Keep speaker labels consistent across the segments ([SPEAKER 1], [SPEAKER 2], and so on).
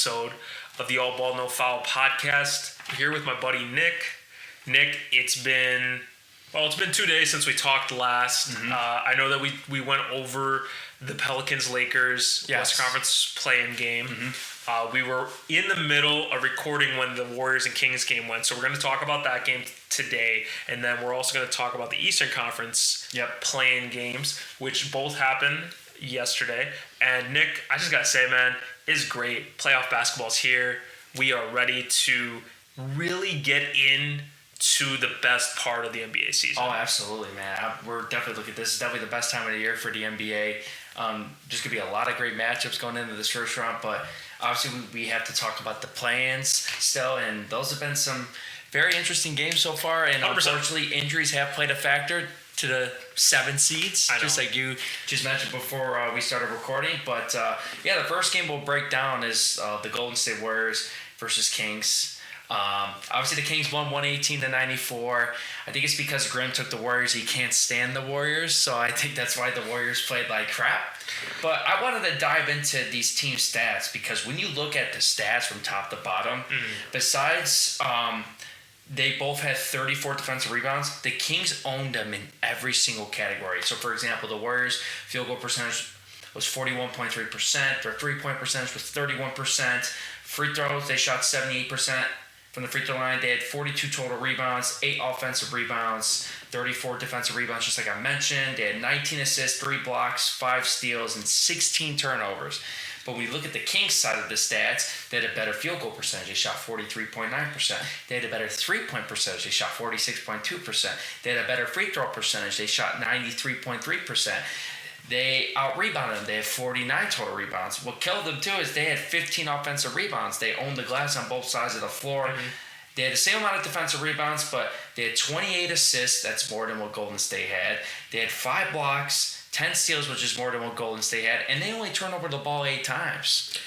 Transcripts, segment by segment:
[SPEAKER 1] episode of the All Ball No Foul podcast. I'm here with my buddy Nick. Nick, it's been 2 days since we talked last. I know that we went over the Pelicans-Lakers Western Conference play-in game. We were in the middle of recording when the Warriors and Kings game went, so we're going to talk about that game today, and then we're also going to talk about the Eastern Conference play-in games, which both happened yesterday. And Nick, I just got to say, man, it's great. Playoff basketball's here. We are ready to really get into the best part of the NBA season.
[SPEAKER 2] Oh, absolutely, man. We're definitely looking at this. Is definitely the best time of the year for the NBA. Just going to be a lot of great matchups going into this first round, but obviously we have to talk about the play-ins still, and those have been some very interesting games so far, and
[SPEAKER 1] 100%.
[SPEAKER 2] Unfortunately injuries have played a factor to the 7 seeds, just like you just mentioned before we started recording. But the first game we'll break down is the Golden State Warriors versus Kings. Obviously the Kings won 118-94. I think it's because Grimm took the Warriors. He can't stand the Warriors, so I think that's why the Warriors played like crap. But I wanted to dive into these team stats because when you look at the stats from top to bottom, besides they both had 34 defensive rebounds, the Kings owned them in every single category. So, for example, the Warriors' field goal percentage was 41.3%. Their three-point percentage was 31%. Free throws, they shot 78% from the free throw line. They had 42 total rebounds, 8 offensive rebounds, 34 defensive rebounds, just like I mentioned. They had 19 assists, 3 blocks, 5 steals, and 16 turnovers. But when we look at the Kings side of the stats, they had a better field goal percentage. They shot 43.9%. They had a better three-point percentage. They shot 46.2%. They had a better free throw percentage. They shot 93.3%. They out-rebounded them. They had 49 total rebounds. What killed them, too, is they had 15 offensive rebounds. They owned the glass on both sides of the floor. They had the same amount of defensive rebounds, but they had 28 assists. That's more than what Golden State had. They had 5 blocks, 10 steals, which is more than what Golden State had, and they only turned over the ball 8 times.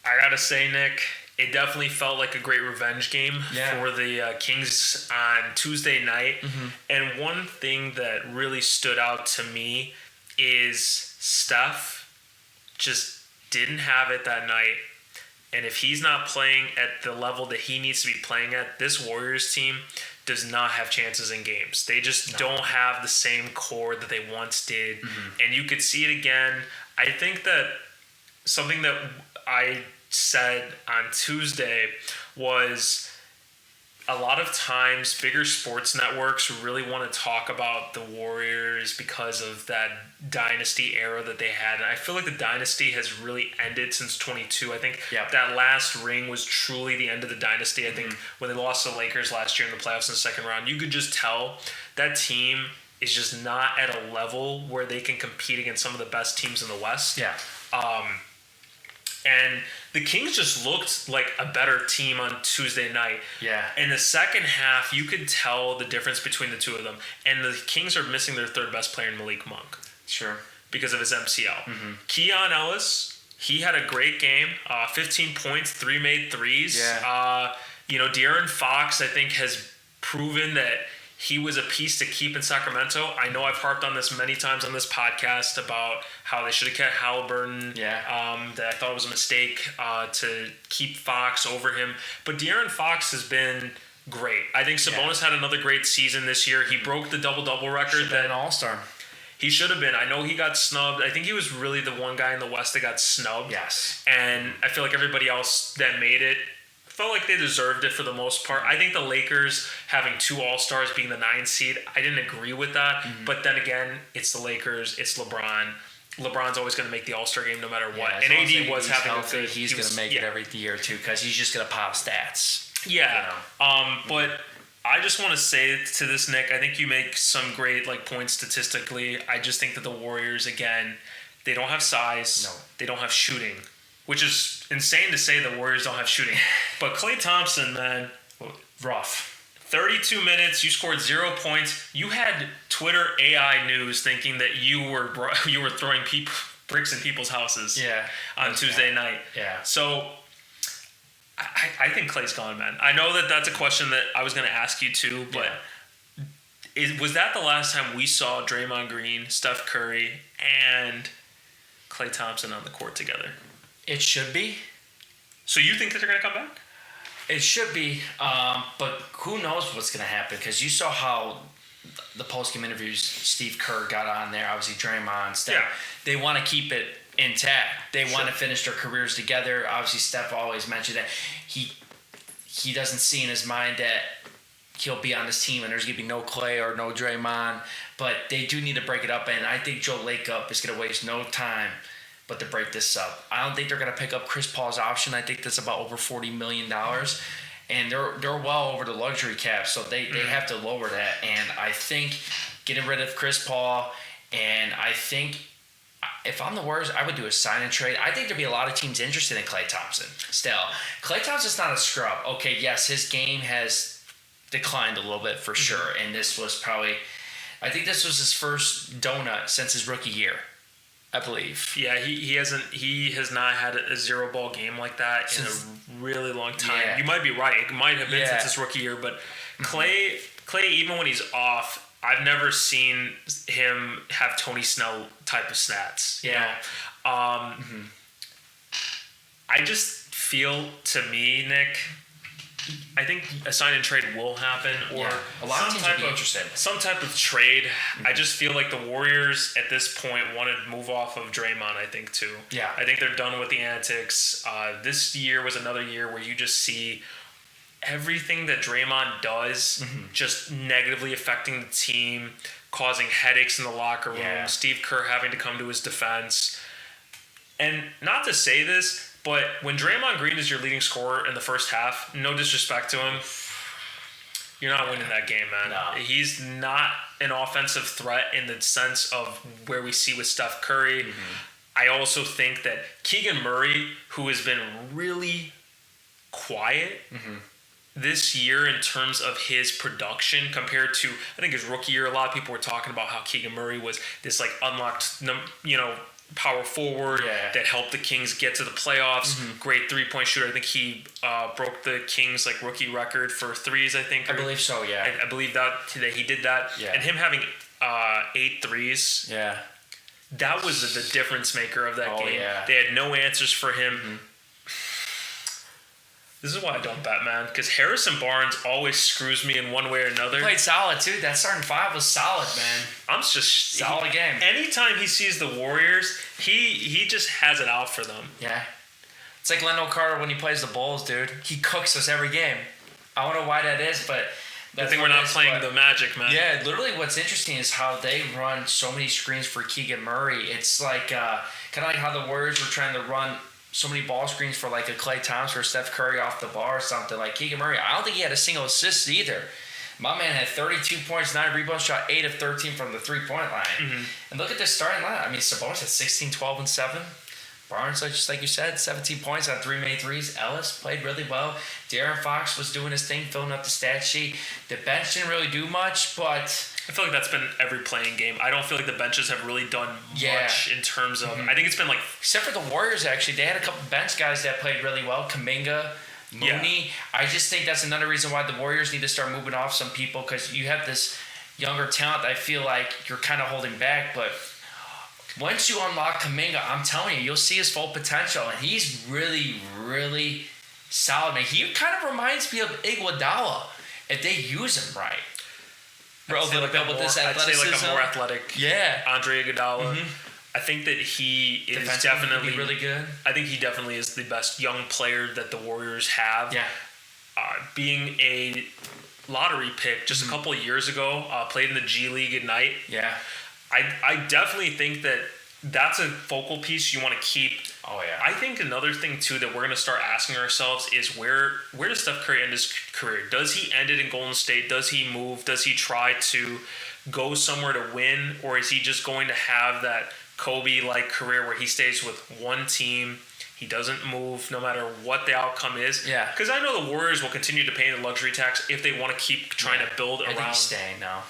[SPEAKER 1] I gotta say, Nick, it definitely felt like a great revenge game for the Kings on Tuesday night. And one thing that really stood out to me is Steph just didn't have it that night. And if he's not playing at the level that he needs to be playing at, this Warriors team does not have chances in games. They just don't have the same core that they once did. And you could see it again. I think that something that I said on Tuesday was a lot of times bigger sports networks really want to talk about the Warriors because of that dynasty era that they had. And I feel like the dynasty has really ended since 22. I think that last ring was truly the end of the dynasty. I think when they lost to the Lakers last year in the playoffs in the second round, you could just tell that team is just not at a level where they can compete against some of the best teams in the West. And the Kings just looked like a better team on Tuesday night. In the second half, you could tell the difference between the two of them. And the Kings are missing their third best player in Malik Monk. Because of his MCL. Keon Ellis, he had a great game. 15 points, 3 made threes. De'Aaron Fox, I think, has proven that he was a piece to keep in Sacramento. I know I've harped on this many times on this podcast about how they should have kept Halliburton. That I thought it was a mistake to keep Fox over him. But De'Aaron Fox has been great. I think Sabonis had another great season this year. He broke the double-double record.
[SPEAKER 2] An all-star.
[SPEAKER 1] He should have been. I know he got snubbed. I think he was really the one guy in the West that got snubbed. And I feel like everybody else that made it felt like they deserved it for the most part. I think the Lakers having 2 All-Stars being the 9 seed, I didn't agree with that. But then again, it's the Lakers, it's LeBron. LeBron's always going to make the All-Star game no matter what. And AD was having
[SPEAKER 2] healthy. He's going to make it every year too because he's just going to pop stats.
[SPEAKER 1] But I just want to say to this, Nick, I think you make some great points statistically. I just think that the Warriors, again, they don't have size. They don't have shooting. Which is insane to say the Warriors don't have shooting. But Klay Thompson, man, rough. 32 minutes, you scored 0 points. You had Twitter AI news thinking that you were throwing bricks in people's houses on Tuesday night. So I think Klay's gone, man. I know that that's a question that I was going to ask you too, but was that the last time we saw Draymond Green, Steph Curry, and Klay Thompson on the court together?
[SPEAKER 2] It should be.
[SPEAKER 1] So you think that they're going to come back?
[SPEAKER 2] It should be, but who knows what's going to happen? Because you saw how the post-game interviews Steve Kerr got on there. Obviously, Draymond, Steph. Yeah. They want to keep it intact. They want to finish their careers together. Obviously, Steph always mentioned that he doesn't see in his mind that he'll be on this team and there's going to be no Clay or no Draymond. But they do need to break it up, and I think Joe Lacob is going to waste no time but to break this up. I don't think they're going to pick up Chris Paul's option. I think that's about over $40 million. And they're well over the luxury cap, so they have to lower that. And I think getting rid of Chris Paul, and I think if I'm the Warriors, I would do a sign and trade. I think there'd be a lot of teams interested in Klay Thompson still. Klay Thompson's not a scrub. Okay, yes, his game has declined a little bit for sure. And this was probably, I think this was his first donut since his rookie year, I believe.
[SPEAKER 1] Yeah, he has not had a zero ball game like that in a really long time. Yeah. You might be right. It might have been since his rookie year, but Clay, even when he's off, I've never seen him have Tony Snell type of stats.
[SPEAKER 2] Yeah.
[SPEAKER 1] I just feel, to me, Nick, I think a sign and trade will happen, or
[SPEAKER 2] a lot of teams would be interested.
[SPEAKER 1] Some type of trade. I just feel like the Warriors at this point want to move off of Draymond, I think, too.
[SPEAKER 2] Yeah.
[SPEAKER 1] I think they're done with the antics. This year was another year where you just see everything that Draymond does just negatively affecting the team, causing headaches in the locker room, Steve Kerr having to come to his defense. And not to say this, but when Draymond Green is your leading scorer in the first half, no disrespect to him, you're not winning that game, man.
[SPEAKER 2] No.
[SPEAKER 1] He's not an offensive threat in the sense of where we see with Steph Curry. I also think that Keegan Murray, who has been really quiet this year in terms of his production compared to, I think, his rookie year, a lot of people were talking about how Keegan Murray was this like unlocked, power forward that helped the Kings get to the playoffs. Great three-point shooter. I think he broke the Kings like rookie record for threes, I think.
[SPEAKER 2] I believe so, yeah.
[SPEAKER 1] I believe that he did that.
[SPEAKER 2] Yeah.
[SPEAKER 1] And him having 8 threes.
[SPEAKER 2] Yeah.
[SPEAKER 1] That was the difference maker of that game.
[SPEAKER 2] Yeah.
[SPEAKER 1] They had no answers for him. This is why I don't bet, man, because Harrison Barnes always screws me in one way or another.
[SPEAKER 2] Played solid, too. That starting five was solid, man.
[SPEAKER 1] I'm just...
[SPEAKER 2] Solid game.
[SPEAKER 1] Anytime he sees the Warriors, he just has it out for them.
[SPEAKER 2] Yeah. It's like Lendl Carter when he plays the Bulls, dude. He cooks us every game. I don't know why that is, but...
[SPEAKER 1] I think we're not playing the Magic, man.
[SPEAKER 2] Yeah, literally what's interesting is how they run so many screens for Keegan Murray. It's like kind of like how the Warriors were trying to run so many ball screens for like a Klay Thompson or Steph Curry off the bar or something. Like Keegan Murray, I don't think he had a single assist either. My man had 32 points, 9 rebounds, shot 8 of 13 from the three-point line. And look at this starting line. I mean, Sabonis had 16, 12, and 7. Barnes, just like you said, 17 points on 3 made threes. Ellis played really well. De'Aaron Fox was doing his thing, filling up the stat sheet. The bench didn't really do much, but...
[SPEAKER 1] I feel like that's been every playing game. I don't feel like the benches have really done much in terms of... I think it's been like...
[SPEAKER 2] Except for the Warriors, actually. They had a couple bench guys that played really well. Kuminga, Mooney. I just think that's another reason why the Warriors need to start moving off some people, because you have this younger talent that I feel like you're kind of holding back, but... Once you unlock Kuminga, I'm telling you, you'll see his full potential, and he's really, really solid, man. He kind of reminds me of Iguodala if they use him right.
[SPEAKER 1] I'd say like a more athletic Andre Iguodala. I think that he is definitely
[SPEAKER 2] really good.
[SPEAKER 1] I think he definitely is the best young player that the Warriors have.
[SPEAKER 2] Yeah.
[SPEAKER 1] Being a lottery pick just a couple of years ago, played in the G League Ignite.
[SPEAKER 2] Yeah.
[SPEAKER 1] I definitely think that that's a focal piece you want to keep.
[SPEAKER 2] Oh, yeah.
[SPEAKER 1] I think another thing, too, that we're going to start asking ourselves is where does Steph Curry end his career? Does he end it in Golden State? Does he move? Does he try to go somewhere to win? Or is he just going to have that Kobe-like career where he stays with one team? He doesn't move no matter what the outcome is.
[SPEAKER 2] Yeah.
[SPEAKER 1] Because I know the Warriors will continue to pay the luxury tax if they want to keep trying to build around.
[SPEAKER 2] I think he's staying now.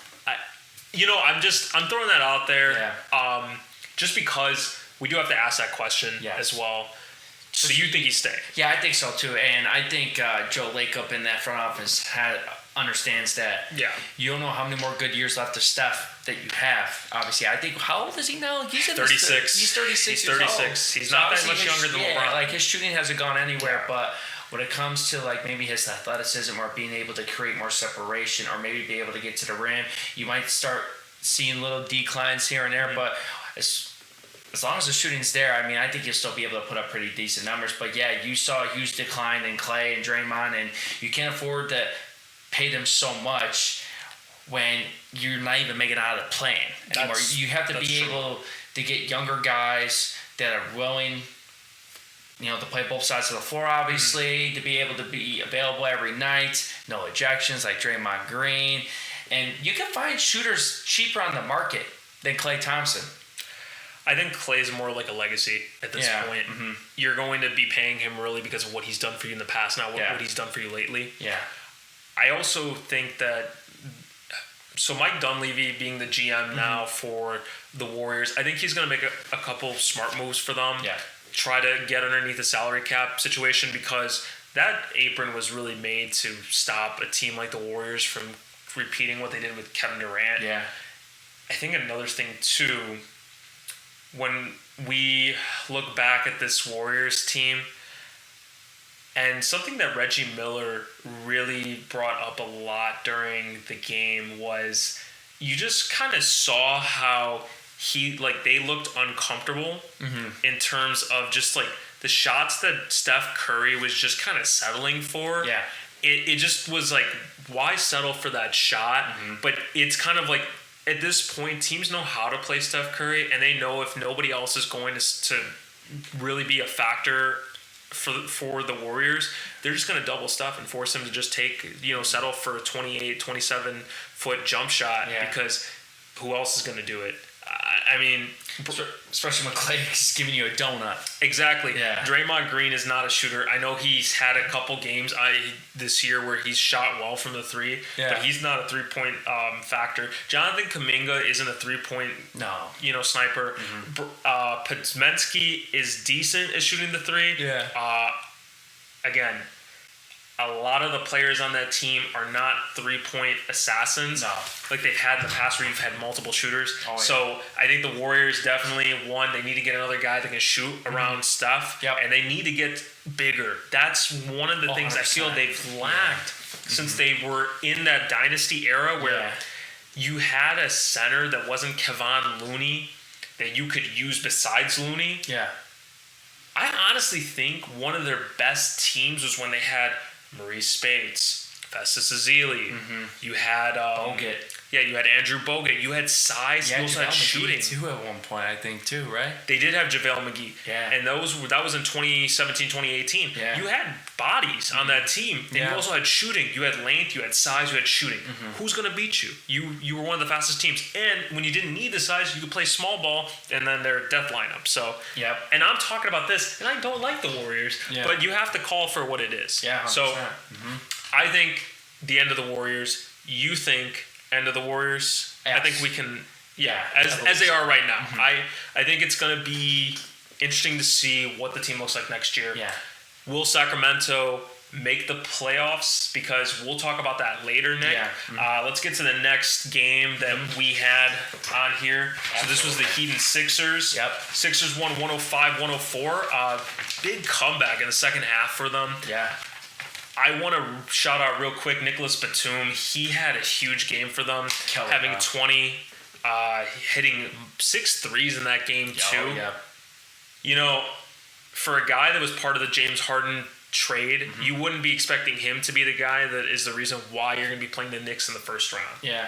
[SPEAKER 1] I'm throwing that out there.
[SPEAKER 2] Yeah.
[SPEAKER 1] Just because we do have to ask that question as well. So you think he's staying?
[SPEAKER 2] Yeah, I think so too. And I think Joe Lacob in that front office had understands that.
[SPEAKER 1] Yeah.
[SPEAKER 2] You don't know how many more good years left of Steph that you have. Obviously, I think, how old is he now? He's
[SPEAKER 1] 36.
[SPEAKER 2] He's 36.
[SPEAKER 1] He's 36. He's not that much younger than LeBron.
[SPEAKER 2] Like, his shooting hasn't gone anywhere, but when it comes to like maybe his athleticism or being able to create more separation or maybe be able to get to the rim, you might start seeing little declines here and there. But as long as the shooting's there, I mean, I think you'll still be able to put up pretty decent numbers. But yeah, you saw a huge decline in Clay and Draymond, and you can't afford to pay them so much when you're not even making it out of the plan anymore. You have to be able to get younger guys that are willing, to play both sides of the floor, obviously, to be able to be available every night, no ejections like Draymond Green. And you can find shooters cheaper on the market than Klay Thompson.
[SPEAKER 1] I think Klay's more like a legacy at this point. Mm-hmm. You're going to be paying him really because of what he's done for you in the past, not what he's done for you lately.
[SPEAKER 2] Yeah.
[SPEAKER 1] I also think that Mike Dunleavy being the GM now for the Warriors, I think he's going to make a couple smart moves for them.
[SPEAKER 2] Yeah.
[SPEAKER 1] Try to get underneath the salary cap situation because that apron was really made to stop a team like the Warriors from repeating what they did with Kevin Durant.
[SPEAKER 2] Yeah.
[SPEAKER 1] I think another thing too, when we look back at this Warriors team, and something that Reggie Miller really brought up a lot during the game was you just kind of saw how they looked uncomfortable in terms of just like the shots that Steph Curry was just kind of settling for.
[SPEAKER 2] Yeah.
[SPEAKER 1] It just was like, why settle for that shot? But it's kind of like, at this point, teams know how to play Steph Curry, and they know if nobody else is going to really be a factor for the Warriors, they're just going to double stuff and force him to just settle for a 28, 27-foot jump shot because who else is going to do it? I mean,
[SPEAKER 2] especially when Clay is giving you a donut.
[SPEAKER 1] Exactly.
[SPEAKER 2] Yeah.
[SPEAKER 1] Draymond Green is not a shooter. I know he's had a couple games this year where he's shot well from the three, but he's not a 3-point factor. Jonathan Kuminga isn't a 3-point sniper. Podziemski is decent at shooting the three.
[SPEAKER 2] Yeah.
[SPEAKER 1] Again, a lot of the players on that team are not 3-point assassins like they've had in the past where you've had multiple shooters. So I think the Warriors definitely, they need to get another guy that can shoot around Steph, and they need to get bigger. That's one of the things I feel they've lacked since they were in that dynasty era where you had a center that wasn't Kevon Looney that you could use besides Looney.
[SPEAKER 2] Yeah.
[SPEAKER 1] I honestly think one of their best teams was when they had Maurice Spates, Festus Ezeli. You had
[SPEAKER 2] Bogut.
[SPEAKER 1] Yeah, you had Andrew Bogut. You had size. You also had shooting
[SPEAKER 2] too at one point, I think, too, right?
[SPEAKER 1] They did have JaVale McGee.
[SPEAKER 2] Yeah.
[SPEAKER 1] And that was in 2017, 2018.
[SPEAKER 2] Yeah.
[SPEAKER 1] You had bodies on that team. And you also had shooting. You had length. You had size. You had shooting. Who's going to beat you? You were one of the fastest teams. And when you didn't need the size, you could play small ball and then their death lineup. So, and I'm talking about this, and I don't like the Warriors, but you have to call for what it is.
[SPEAKER 2] Yeah, 100%.
[SPEAKER 1] So, I think the end of the Warriors. You think end of the Warriors?
[SPEAKER 2] Yes.
[SPEAKER 1] I think we can, as they are right now. I think it's going to be interesting to see what the team looks like next year.
[SPEAKER 2] Yeah.
[SPEAKER 1] Will Sacramento make the playoffs? Because we'll talk about that later, Nick.
[SPEAKER 2] Yeah.
[SPEAKER 1] Let's get to the next game that we had on here. So this was the Heat and Sixers.
[SPEAKER 2] Yep.
[SPEAKER 1] Sixers won 105-104. Big comeback in the second half for them.
[SPEAKER 2] Yeah.
[SPEAKER 1] I want to shout out real quick Nicholas Batum. He had a huge game for them, having 20, hitting 6 threes in that game too.
[SPEAKER 2] Yeah.
[SPEAKER 1] For a guy that was part of the James Harden trade, you wouldn't be expecting him to be the guy that is the reason why you're going to be playing the Knicks in the first round.
[SPEAKER 2] Yeah.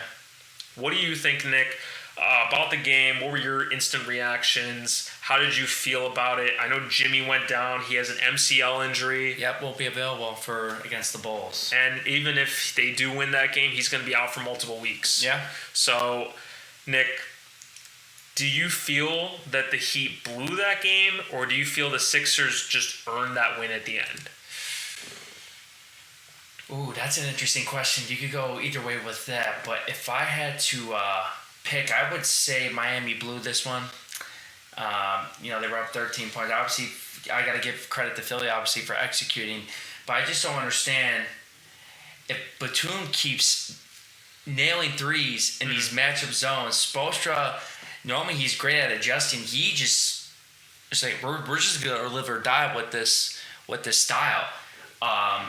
[SPEAKER 1] What do you think, Nick, about the game? What were your instant reactions? How did you feel about it? I know Jimmy went down. He has an MCL injury.
[SPEAKER 2] Yep, won't be available against the Bulls.
[SPEAKER 1] And even if they do win that game, he's going to be out for multiple weeks.
[SPEAKER 2] Yeah.
[SPEAKER 1] So, Nick, do you feel that the Heat blew that game, or do you feel the Sixers just earned that win at the end?
[SPEAKER 2] Ooh, that's an interesting question. You could go either way with that, but if I had to pick, I would say Miami blew this one. They were up 13 points. Obviously, I got to give credit to Philly, obviously, for executing, but I just don't understand. if Batum keeps nailing threes in these matchup zones, Spoelstra, normally he's great at adjusting. He just, it's like, we're just going to live or die with this style.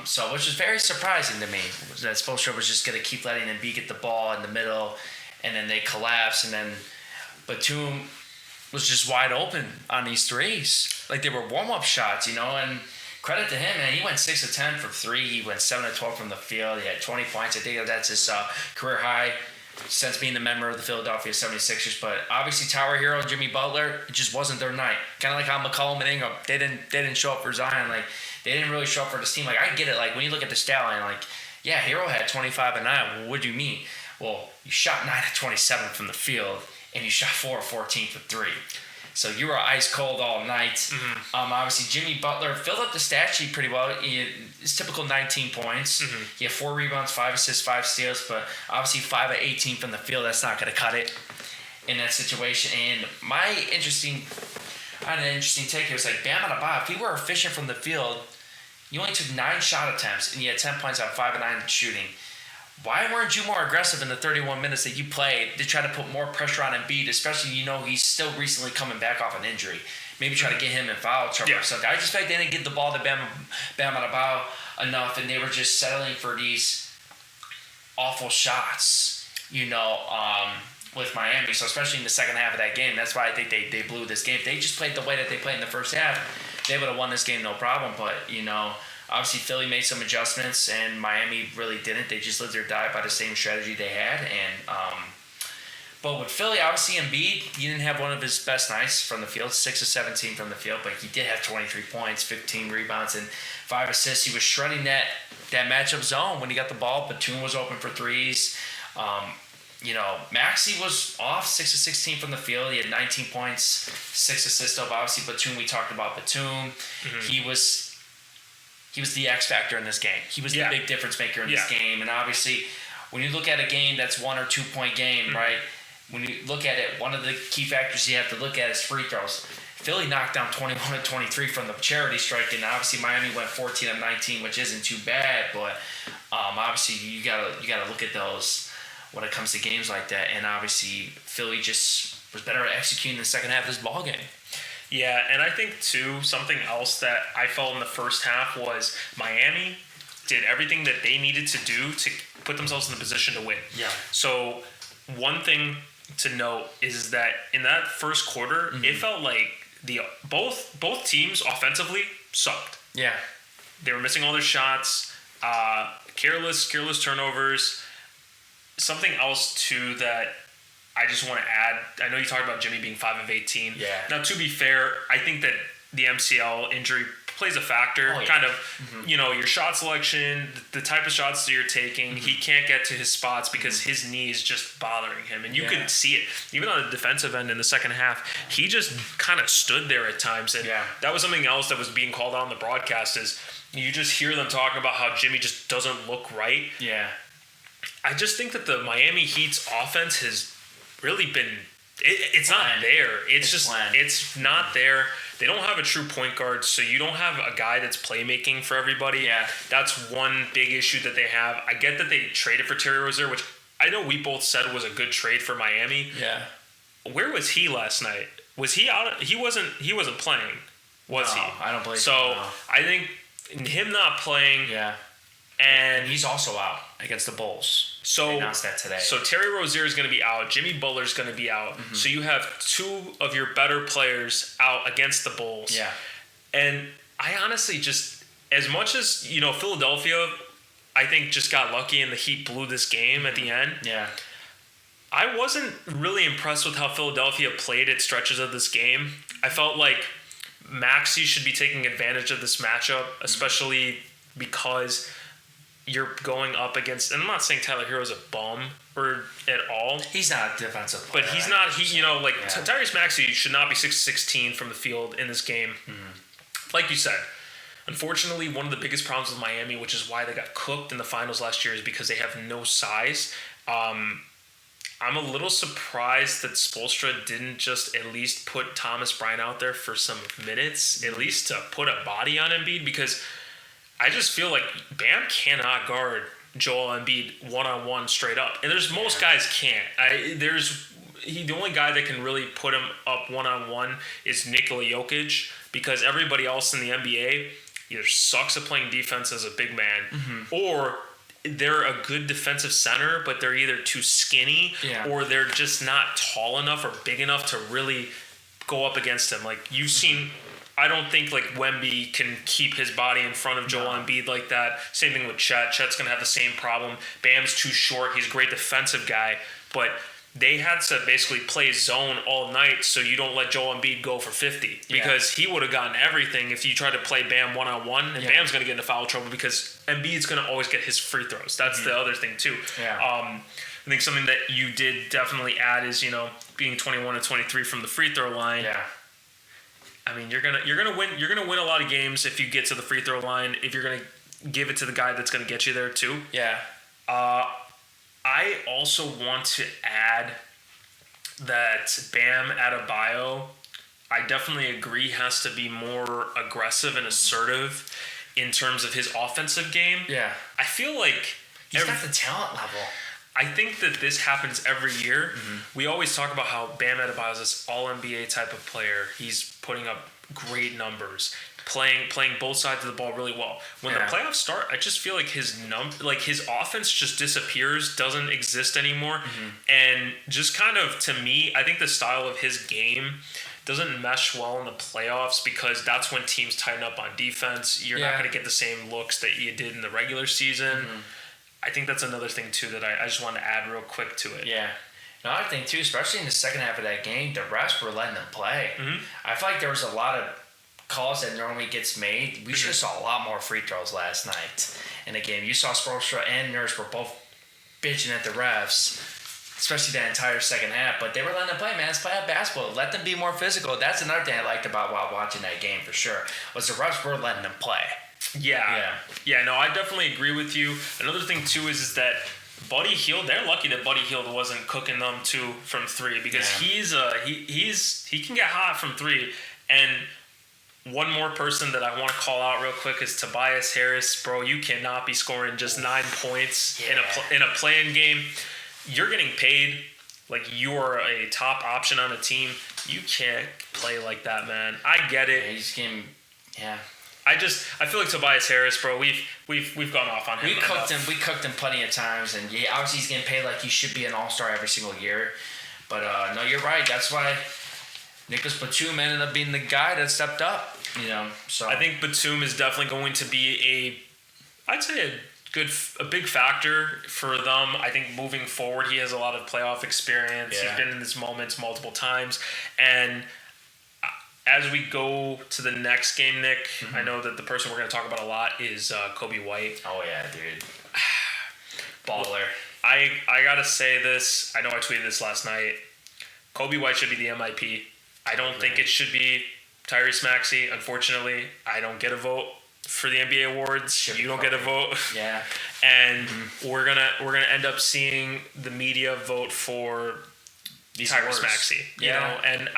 [SPEAKER 2] So which was very surprising to me, that Spoelstra was just going to keep letting Embiid get the ball in the middle, and then they collapse, and then Batum was just wide open on these threes. Like, they were warm-up shots, and credit to him, man. He went 6 of 10 from 3. He went 7 of 12 from the field. He had 20 points. I think that's his career high since being the member of the Philadelphia 76ers. But obviously, Tower Hero and Jimmy Butler, it just wasn't their night. Kind of like how McCollum and Ingram, they didn't show up for Zion. Like, they didn't really show up for this team. Like, I get it. Like, when you look at the stat line, like, yeah, Hero had 25 and 9. Well, what do you mean? Well, you shot 9 of 27 from the field, and you shot 4 of 14 for 3. So you were ice cold all night. Mm-hmm. Obviously, Jimmy Butler filled up the stat sheet pretty well. His typical 19 points. Mm-hmm. He had 4 rebounds, 5 assists, 5 steals, but obviously 5 of 18 from the field. That's not going to cut it in that situation. And I had an interesting take here. It was like, Bam Adebayo, if he were efficient from the field, you only took 9 shot attempts, and you had 10 points on 5 of 9 shooting. Why weren't you more aggressive in the 31 minutes that you played to try to put more pressure on Embiid, especially he's still recently coming back off an injury? Maybe try to get him in foul trouble or something. I just felt like they didn't get the ball to Bam Adebayo enough, and they were just settling for these awful shots, with Miami. So especially in the second half of that game, that's why I think they blew this game. If they just played the way that they played in the first half, they would have won this game no problem. But, obviously, Philly made some adjustments, and Miami really didn't. They just lived or died by the same strategy they had. And but with Philly, obviously, Embiid, he didn't have one of his best nights from the field, 6 of 17 from the field, but he did have 23 points, 15 rebounds, and 5 assists. He was shredding that matchup zone when he got the ball. Batum was open for threes. Maxey was off 6 of 16 from the field. He had 19 points, 6 assists. Obviously, Batum, we talked about Batum. Mm-hmm. He was the X factor in this game. He was the big difference maker in this game. And obviously, when you look at a game that's 1 or 2 point game, right? When you look at it, one of the key factors you have to look at is free throws. Philly knocked down 21 of 23 from the charity strike, and obviously Miami went 14 of 19, which isn't too bad. But obviously, you gotta look at those when it comes to games like that. And obviously, Philly just was better at executing the second half of this ball game.
[SPEAKER 1] Yeah, and I think, too, something else that I felt in the first half was Miami did everything that they needed to do to put themselves in the position to win.
[SPEAKER 2] Yeah.
[SPEAKER 1] So one thing to note is that in that first quarter, it felt like both teams offensively sucked.
[SPEAKER 2] Yeah.
[SPEAKER 1] They were missing all their shots, careless turnovers. Something else, too, that I just want to add, I know you talked about Jimmy being 5 of 18.
[SPEAKER 2] Yeah.
[SPEAKER 1] Now, to be fair, I think that the MCL injury plays a factor.
[SPEAKER 2] Oh, yeah.
[SPEAKER 1] Kind of, your shot selection, the type of shots that you're taking. He can't get to his spots because his knee is just bothering him. And you could see it. Even on the defensive end in the second half, he just kind of stood there at times. And that was something else that was being called out on the broadcast is you just hear them talking about how Jimmy just doesn't look right.
[SPEAKER 2] Yeah.
[SPEAKER 1] I just think that the Miami Heat's offense has really been it's not there. It's not there. They don't have a true point guard, so you don't have a guy that's playmaking for everybody.
[SPEAKER 2] Yeah.
[SPEAKER 1] That's one big issue that they have. I get that they traded for Terry Rozier, which I know we both said was a good trade for Miami.
[SPEAKER 2] Yeah.
[SPEAKER 1] Where was he last night? Was he out? He wasn't playing, was he?
[SPEAKER 2] I don't believe
[SPEAKER 1] so.
[SPEAKER 2] No.
[SPEAKER 1] I think him not playing.
[SPEAKER 2] Yeah.
[SPEAKER 1] And
[SPEAKER 2] he's also out against the Bulls.
[SPEAKER 1] So
[SPEAKER 2] they announced that today.
[SPEAKER 1] So Terry Rozier is going to be out. Jimmy Butler's going to be out. Mm-hmm. So you have 2 of your better players out against the Bulls.
[SPEAKER 2] Yeah.
[SPEAKER 1] And I honestly just, as much as, Philadelphia, I think just got lucky and the Heat blew this game at the end.
[SPEAKER 2] Yeah.
[SPEAKER 1] I wasn't really impressed with how Philadelphia played at stretches of this game. I felt like Maxey should be taking advantage of this matchup, especially because you're going up against, and I'm not saying Tyler Hero's a bum or at all.
[SPEAKER 2] He's not a defensive player.
[SPEAKER 1] But he's not, Tyrese Maxey should not be 6-16 from the field in this game. Mm-hmm. Like you said, unfortunately, one of the biggest problems with Miami, which is why they got cooked in the finals last year, is because they have no size. I'm a little surprised that Spoelstra didn't just at least put Thomas Bryant out there for some minutes, at least to put a body on Embiid, because I just feel like Bam cannot guard Joel Embiid one-on-one straight up. And most guys can't. The only guy that can really put him up one-on-one is Nikola Jokic, because everybody else in the NBA either sucks at playing defense as a big man, or they're a good defensive center, but they're either too skinny or they're just not tall enough or big enough to really go up against him. Like, you've seen, I don't think like Wemby can keep his body in front of Joel Embiid like that. Same thing with Chet. Chet's going to have the same problem. Bam's too short. He's a great defensive guy, but they had to basically play zone all night so you don't let Joel Embiid go for 50, because he would have gotten everything if you tried to play Bam one-on-one, and Bam's going to get into foul trouble because Embiid's going to always get his free throws. That's the other thing too. I think something that you did definitely add is, being 21 and 23 from the free throw line. I mean, you're gonna win a lot of games if you get to the free throw line, if you're gonna give it to the guy that's gonna get you there too. I also want to add that Bam Adebayo, I definitely agree, has to be more aggressive and assertive in terms of his offensive game. I feel like
[SPEAKER 2] he's got the talent level.
[SPEAKER 1] I think that this happens every year. We always talk about how Bam Adebayo is this all-NBA type of player. He's putting up great numbers, playing both sides of the ball really well. When the playoffs start, I just feel like his offense just disappears, doesn't exist anymore. And just kind of, to me, I think the style of his game doesn't mesh well in the playoffs, because that's when teams tighten up on defense. You're not going to get the same looks that you did in the regular season. I think that's another thing too that I just want to add real quick to it.
[SPEAKER 2] Another thing too, especially in the second half of that game, the refs were letting them play. I feel like there was a lot of calls that normally gets made. We should have saw a lot more free throws last night in the game. You saw Spoelstra and Nurse were both bitching at the refs, especially that entire second half. But they were letting them play, man. It's playoff basketball. Let them be more physical. That's another thing I liked about while watching that game for sure, was the refs were letting them play.
[SPEAKER 1] No, I definitely agree with you. Another thing too is that Buddy Hield, they're lucky that Buddy Hield wasn't cooking them too from three, because he can get hot from three. And one more person that I want to call out real quick is Tobias Harris. Bro, you cannot be scoring just 9 points in a play-in game. You're getting paid like you are a top option on a team. You can't play like that, man. I get it.
[SPEAKER 2] He's getting
[SPEAKER 1] I feel like Tobias Harris, bro. We've gone off on him.
[SPEAKER 2] We cooked him plenty of times, and obviously he's getting paid like he should be an all-star every single year. But no, you're right. That's why Nicholas Batum ended up being the guy that stepped up. So
[SPEAKER 1] I think Batum is definitely going to be a big factor for them. I think moving forward, he has a lot of playoff experience. He's been in these moments multiple times, and as we go to the next game, Nick, I know that the person we're going to talk about a lot is Kobe White.
[SPEAKER 2] Oh, yeah, dude. Baller.
[SPEAKER 1] I got to say this. I know I tweeted this last night. Kobe White should be the MIP. I don't think it should be Tyrese Maxey. Unfortunately, I don't get a vote for the NBA awards. You don't get a vote. And we're gonna end up seeing the media vote for Tyrese Maxey. You know, and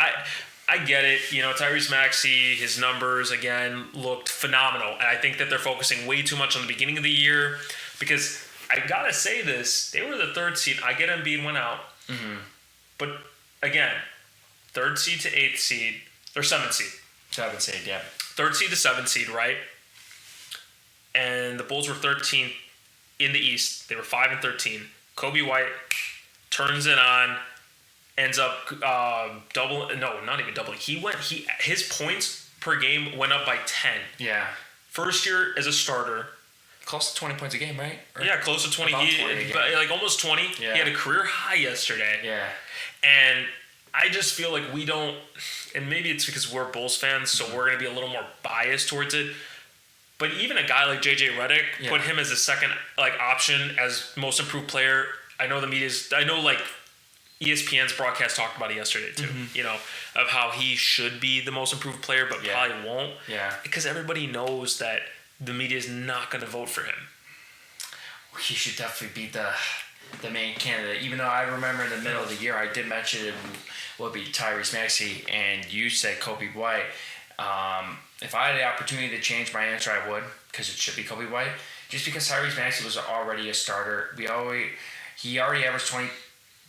[SPEAKER 1] I get it. Tyrese Maxey, his numbers, again, looked phenomenal. And I think that they're focusing way too much on the beginning of the year, because I got to say this, they were the 3rd seed. I get Embiid went out. But, again, 3rd seed to 8th seed, or 7th seed.
[SPEAKER 2] 7th seed, yeah.
[SPEAKER 1] 3rd seed to 7th seed, right? And the Bulls were 13th in the East. They were 5 and 13. Kobe White turns it on. Ends up not even doubling. His points per game went up by 10.
[SPEAKER 2] Yeah.
[SPEAKER 1] First year as a starter.
[SPEAKER 2] Close to 20 points a game, right?
[SPEAKER 1] Close to 20. Like almost 20.
[SPEAKER 2] Yeah.
[SPEAKER 1] He had a career high yesterday.
[SPEAKER 2] Yeah.
[SPEAKER 1] And I just feel like we don't, and maybe it's because we're Bulls fans, so we're going to be a little more biased towards it. But even a guy like JJ Redick, put him as a second option as most improved player. I know ESPN's broadcast talked about it yesterday too, of how he should be the most improved player, but probably won't.
[SPEAKER 2] Yeah.
[SPEAKER 1] Because everybody knows that the media is not going to vote for him.
[SPEAKER 2] He should definitely be the main candidate. Even though I remember in the middle of the year, I did mention it would be Tyrese Maxey, and you said Kobe White. If I had the opportunity to change my answer, I would, because it should be Kobe White. just because Tyrese Maxey was already a starter. He already averaged 20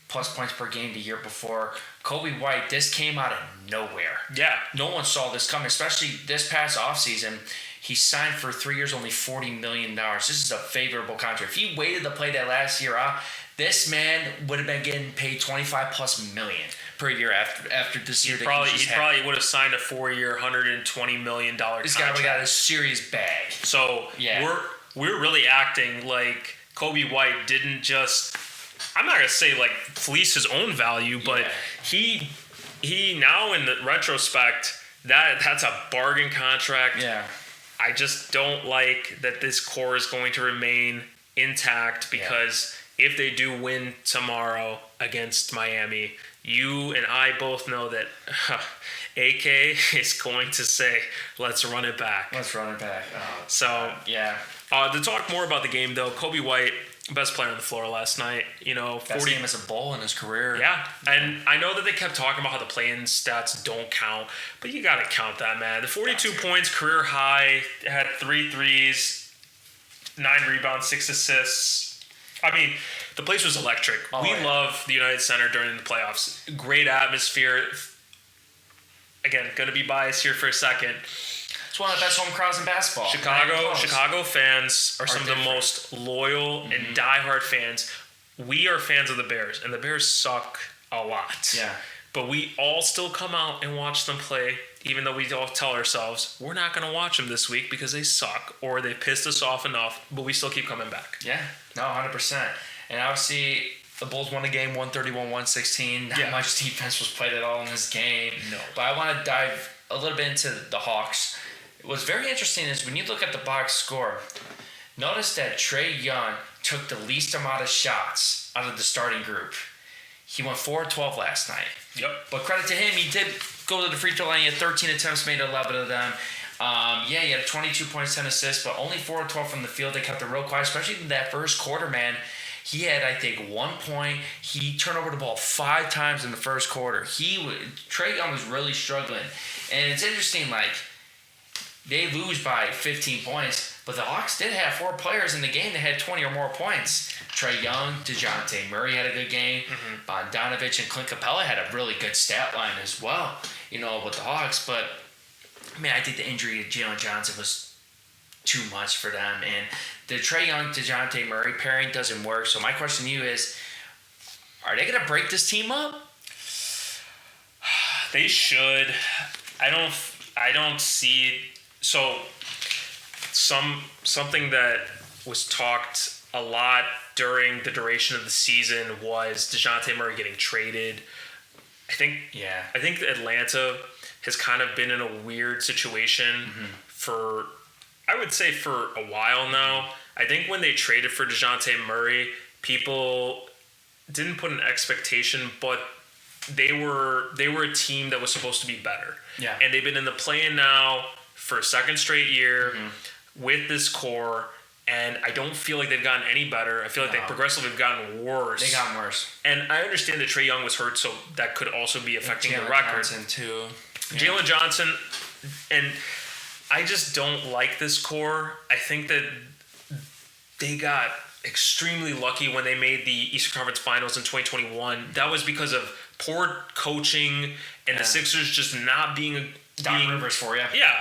[SPEAKER 2] plus points per game the year before. Kobe White, this came out of nowhere.
[SPEAKER 1] Yeah.
[SPEAKER 2] No one saw this coming, especially this past offseason. He signed for 3 years, only $40 million. This is a favorable contract. If he waited to play that last year out, this man would have been getting paid $25 plus million per year after this year.
[SPEAKER 1] He probably would have signed a 4-year, $120 million contract.
[SPEAKER 2] This guy got a serious bag.
[SPEAKER 1] So we're really acting like Kobe White didn't just, I'm not gonna say like fleece his own value, but he now in the retrospect that's a bargain contract.
[SPEAKER 2] Yeah.
[SPEAKER 1] I just don't like that this core is going to remain intact because if they do win tomorrow against Miami, you and I both know that AK is going to say, let's run it back.
[SPEAKER 2] Let's run it back.
[SPEAKER 1] To talk more about the game, though, Kobe White, best player on the floor last night.
[SPEAKER 2] Best game as a Bull in his career.
[SPEAKER 1] Yeah, and I know that they kept talking about how the play-in stats don't count, but you got to count that, man. The 42 points, career high, had 3 threes, 9 rebounds, 6 assists. I mean, the place was electric. We love the United Center during the playoffs. Great atmosphere. Again, going to be biased here for a second.
[SPEAKER 2] It's one of the best home crowds in basketball.
[SPEAKER 1] Chicago fans are some of the most loyal and diehard fans. We are fans of the Bears, and the Bears suck a lot.
[SPEAKER 2] Yeah.
[SPEAKER 1] But we all still come out and watch them play, even though we all tell ourselves, we're not going to watch them this week because they suck or they pissed us off enough, but we still keep coming back.
[SPEAKER 2] Yeah, no, 100%. And obviously, the Bulls won the game 131-116. Not much defense was played at all in this game.
[SPEAKER 1] No.
[SPEAKER 2] But I want to dive a little bit into the Hawks. What's very interesting is when you look at the box score, notice that Trae Young took the least amount of shots out of the starting group. He went 4-12 last night.
[SPEAKER 1] Yep.
[SPEAKER 2] But credit to him, he did go to the free throw line. He had 13 attempts, made 11 of them. He had 22 points, 10 assists, but only 4-12 from the field. They kept it real quiet, especially in that first quarter, man. He had, I think, 1 point. He turned over the ball 5 times in the first quarter. Trae Young was really struggling. And it's interesting, they lose by 15 points, but the Hawks did have 4 players in the game that had 20 or more points. Trae Young, DeJounte Murray had a good game. Bogdanovich and Clint Capella had a really good stat line as well, with the Hawks. But, I think the injury of Jalen Johnson was too much for them. And the Trae Young, DeJounte Murray pairing doesn't work. So my question to you is, are they going to break this team up?
[SPEAKER 1] They should. I don't see... So, something that was talked a lot during the duration of the season was DeJounte Murray getting traded. I think Atlanta has kind of been in a weird situation for a while now. I think when they traded for DeJounte Murray, people didn't put an expectation, but they were a team that was supposed to be better.
[SPEAKER 2] Yeah.
[SPEAKER 1] And they've been in the play-in now for a second straight year with this core, and I don't feel like they've gotten any better. I feel like they progressively have gotten worse.
[SPEAKER 2] They got worse.
[SPEAKER 1] And I understand that Trae Young was hurt, so that could also be affecting the record.
[SPEAKER 2] Johnson too.
[SPEAKER 1] Jalen Johnson, and I just don't like this core. I think that they got extremely lucky when they made the Eastern Conference Finals in 2021. That was because of poor coaching and the Sixers just not being
[SPEAKER 2] Doc Rivers for you.
[SPEAKER 1] Yeah.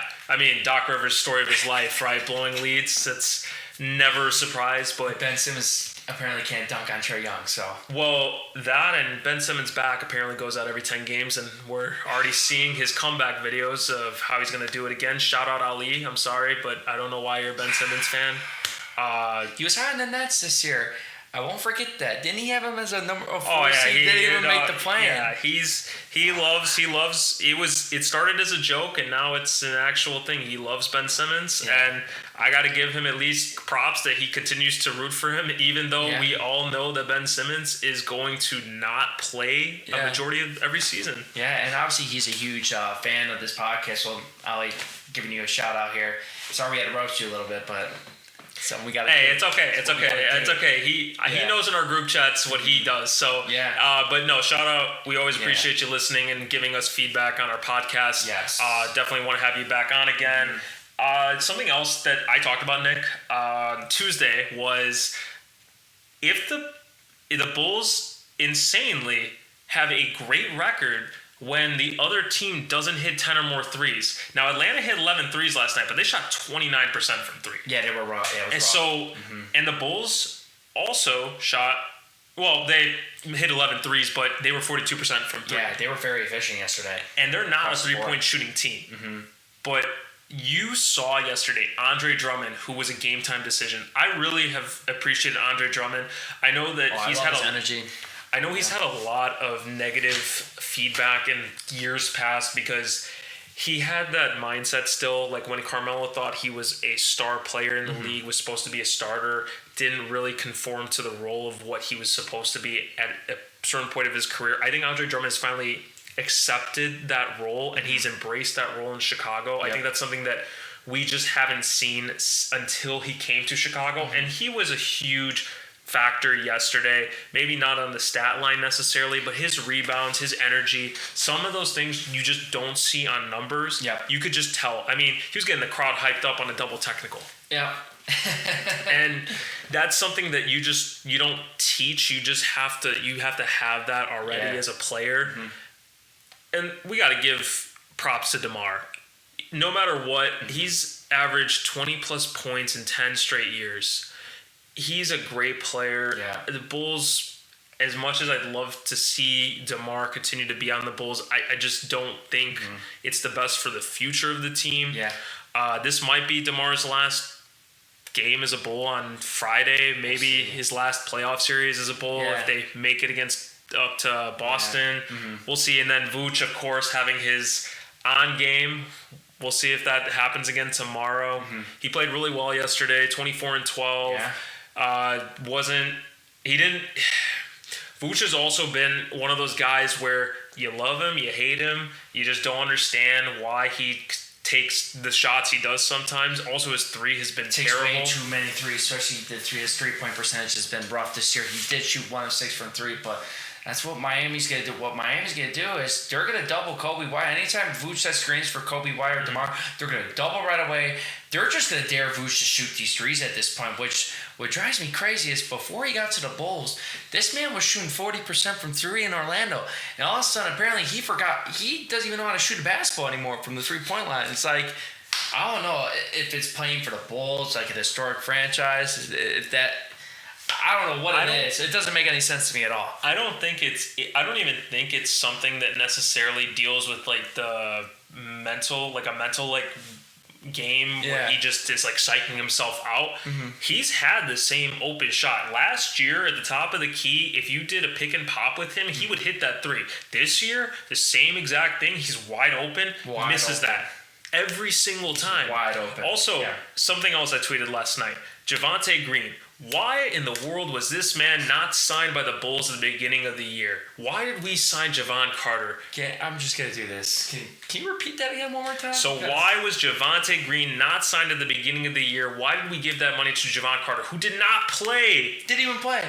[SPEAKER 1] Doc Rivers' story of his life, right? Blowing leads. That's never a surprise. But
[SPEAKER 2] Ben Simmons apparently can't dunk on Trae Young, so.
[SPEAKER 1] Well, that and Ben Simmons' back apparently goes out every 10 games, and we're already seeing his comeback videos of how he's going to do it again. Shout out Ali. I'm sorry, but I don't know why you're a Ben Simmons fan.
[SPEAKER 2] He was high on the Nets this year. I won't forget that. Didn't he have him as a number 4 seed?
[SPEAKER 1] He
[SPEAKER 2] didn't even make the plan.
[SPEAKER 1] Yeah, he loves. It started as a joke, and now it's an actual thing. He loves Ben Simmons, and I got to give him at least props that he continues to root for him, even though we all know that Ben Simmons is going to not play a majority of every season.
[SPEAKER 2] Yeah, and obviously he's a huge fan of this podcast, so Ali, giving you a shout out here. Sorry we had to roast you a little bit, but... So we got.
[SPEAKER 1] Hey, it's okay. It's okay. He knows in our group chats what he does. So but no, shout out. We always appreciate you listening and giving us feedback on our podcast.
[SPEAKER 2] Yes.
[SPEAKER 1] Definitely want to have you back on again. Something else that I talked about, Nick, Tuesday was if the Bulls insanely have a great record when the other team doesn't hit 10 or more threes. Now, Atlanta hit 11 threes last night, but they shot 29% from three.
[SPEAKER 2] Yeah, they were raw. Yeah,
[SPEAKER 1] and raw. So, and the Bulls also shot, well, they hit 11 threes, but they were 42% from three.
[SPEAKER 2] Yeah, they were very efficient yesterday.
[SPEAKER 1] And they're not a three-point shooting team.
[SPEAKER 2] Mm-hmm.
[SPEAKER 1] But you saw yesterday Andre Drummond, who was a game-time decision. I really have appreciated Andre Drummond. I know that he's had
[SPEAKER 2] energy.
[SPEAKER 1] I know he's had a lot of negative feedback in years past because he had that mindset still, like when Carmelo thought he was a star player in the league, was supposed to be a starter, didn't really conform to the role of what he was supposed to be at a certain point of his career. I think Andre Drummond has finally accepted that role and he's embraced that role in Chicago. Yep. I think that's something that we just haven't seen until he came to Chicago. And he was a huge factor yesterday, maybe not on the stat line necessarily, but his rebounds, his energy, some of those things you just don't see on numbers.
[SPEAKER 2] Yeah.
[SPEAKER 1] You could just tell. I mean, he was getting the crowd hyped up on a double technical.
[SPEAKER 2] Yeah.
[SPEAKER 1] And that's something that you don't teach. You have to have that already as a player. And we got to give props to DeMar. No matter what, he's averaged 20 plus points in 10 straight years. He's a great player.
[SPEAKER 2] Yeah.
[SPEAKER 1] The Bulls, as much as I'd love to see DeMar continue to be on the Bulls, I just don't think it's the best for the future of the team.
[SPEAKER 2] Yeah.
[SPEAKER 1] This might be DeMar's last game as a Bull on Friday. Maybe his last playoff series as a Bull if they make it up to Boston.
[SPEAKER 2] Yeah.
[SPEAKER 1] We'll see. And then Vooch, of course, having his on game. We'll see if that happens again tomorrow. He played really well yesterday, 24 and 12.
[SPEAKER 2] Yeah.
[SPEAKER 1] Vooch has also been one of those guys where you love him, you hate him, you just don't understand why he takes the shots he does sometimes. Also, his three has been terrible.
[SPEAKER 2] Way too many threes, especially his 3-point percentage has been rough this year. He did shoot 1 of 6 from 3, but that's what Miami's going to do. What Miami's going to do is they're going to double Kobe White. Anytime Vooch sets screens for Kobe White or DeMar, they're going to double right away. They're just going to dare Vooch to shoot these threes at this point, which what drives me crazy is before he got to the Bulls, this man was shooting 40% from 3 in Orlando. And all of a sudden, apparently, he forgot. He doesn't even know how to shoot a basketball anymore from the 3-point line. It's like, I don't know if it's playing for the Bulls, like an historic franchise, if that... I don't know what it is. It doesn't make any sense to me at all.
[SPEAKER 1] I don't even think it's something that necessarily deals with like the mental game where he just is like psyching himself out. He's had the same open shot. Last year at the top of the key, if you did a pick and pop with him, he would hit that 3. This year, the same exact thing. He's wide open, misses that every single time.
[SPEAKER 2] Wide open.
[SPEAKER 1] Also, something else I tweeted last night. Javonte Green. Why in the world was this man not signed by the Bulls at the beginning of the year? Why did we sign Javon Carter?
[SPEAKER 2] I'm just going to do this. Can you repeat that again one more time?
[SPEAKER 1] So why was Javonte Green not signed at the beginning of the year? Why did we give that money to Javon Carter, who did not play?
[SPEAKER 2] Didn't even play.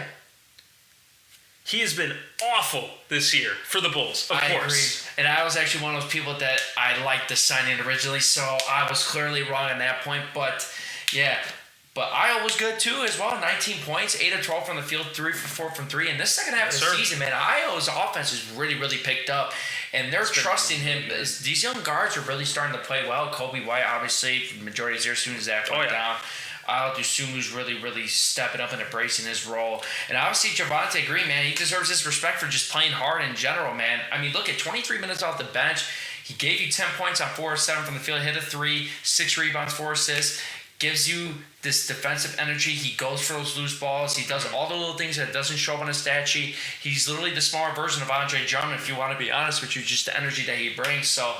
[SPEAKER 1] He has been awful this year for the Bulls, of course.
[SPEAKER 2] Agree. And I was actually one of those people that I liked the signing originally, so I was clearly wrong on that point. But, yeah. But Iowa was good too as well. 19 points, 8 of 12 from the field, 3 for 4 from 3. And this second half of the season, man, Iowa's offense has really, really picked up. And they're trusting him. These young guards are really starting to play well. Kobe White, obviously, the majority is there as soon as that went down. Dusumu's really, really stepping up and embracing his role. And obviously, Javonte Green, man, he deserves his respect for just playing hard in general, man. I mean, look at 23 minutes off the bench. He gave you 10 points on 4 of 7 from the field, hit a 3, 6 rebounds, 4 assists. Gives you this defensive energy. He goes for those loose balls. He does all the little things that doesn't show up on his stat sheet. He's literally the smaller version of Andre Drummond, if you want to be honest with you, just the energy that he brings. So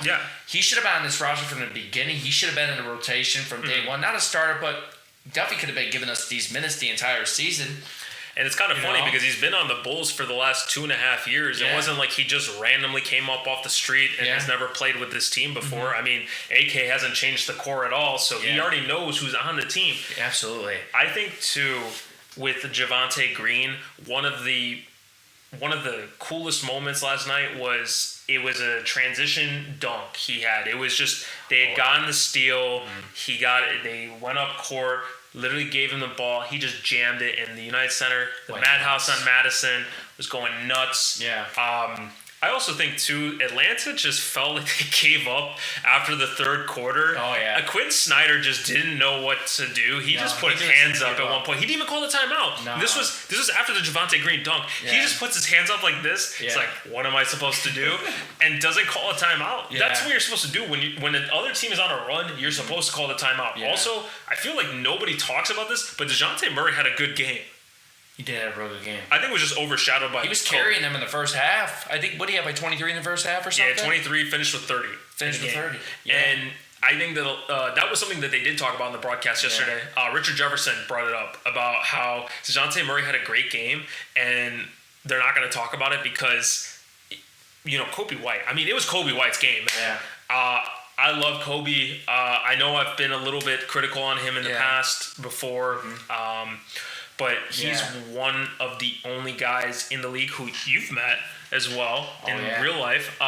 [SPEAKER 2] he should have been on this roster from the beginning. He should have been in the rotation from day one. Not a starter, but definitely could have been giving us these minutes the entire season.
[SPEAKER 1] And it's kind of funny because he's been on the Bulls for the last 2.5 years. It wasn't like he just randomly came up off the street and has never played with this team before. I mean, AK hasn't changed the core at all, so he already knows who's on the team.
[SPEAKER 2] Absolutely.
[SPEAKER 1] I think, too, with Javonte Green, one of the one of the coolest moments last night was it was a transition dunk he had. It was just they had gotten the steal. He got it. They went up court. Literally gave him the ball. He just jammed it in the United Center. The Madhouse on Madison was going nuts.
[SPEAKER 2] Yeah.
[SPEAKER 1] I also think, too, Atlanta just felt like they gave up after the third quarter.
[SPEAKER 2] Oh, yeah.
[SPEAKER 1] Quinn Snyder just didn't know what to do. He just put hands up at one point. He didn't even call the timeout.
[SPEAKER 2] No.
[SPEAKER 1] This was after the Javonte Green dunk. Yeah. He just puts his hands up like this. Yeah. It's like, what am I supposed to do? And doesn't call a timeout. Yeah. That's what you're supposed to do. When the other team is on a run, you're supposed to call the timeout. Yeah. Also, I feel like nobody talks about this, but DeJounte Murray had a good game.
[SPEAKER 2] He did have a really good game.
[SPEAKER 1] I think it was just overshadowed by...
[SPEAKER 2] He was carrying them in the first half. I think, what did he have, like 23 in the first half or something?
[SPEAKER 1] Yeah, 23, finished with 30.
[SPEAKER 2] Finished with 30. Yeah.
[SPEAKER 1] And I think that that was something that they did talk about in the broadcast yesterday. Yeah. Richard Jefferson brought it up about how DeJounte Murray had a great game, and they're not going to talk about it because, Kobe White. I mean, it was Kobe White's game, man. Yeah. I love Kobe. I know I've been a little bit critical on him in the past before. Mm-hmm. But he's one of the only guys in the league who you've met as well in real life.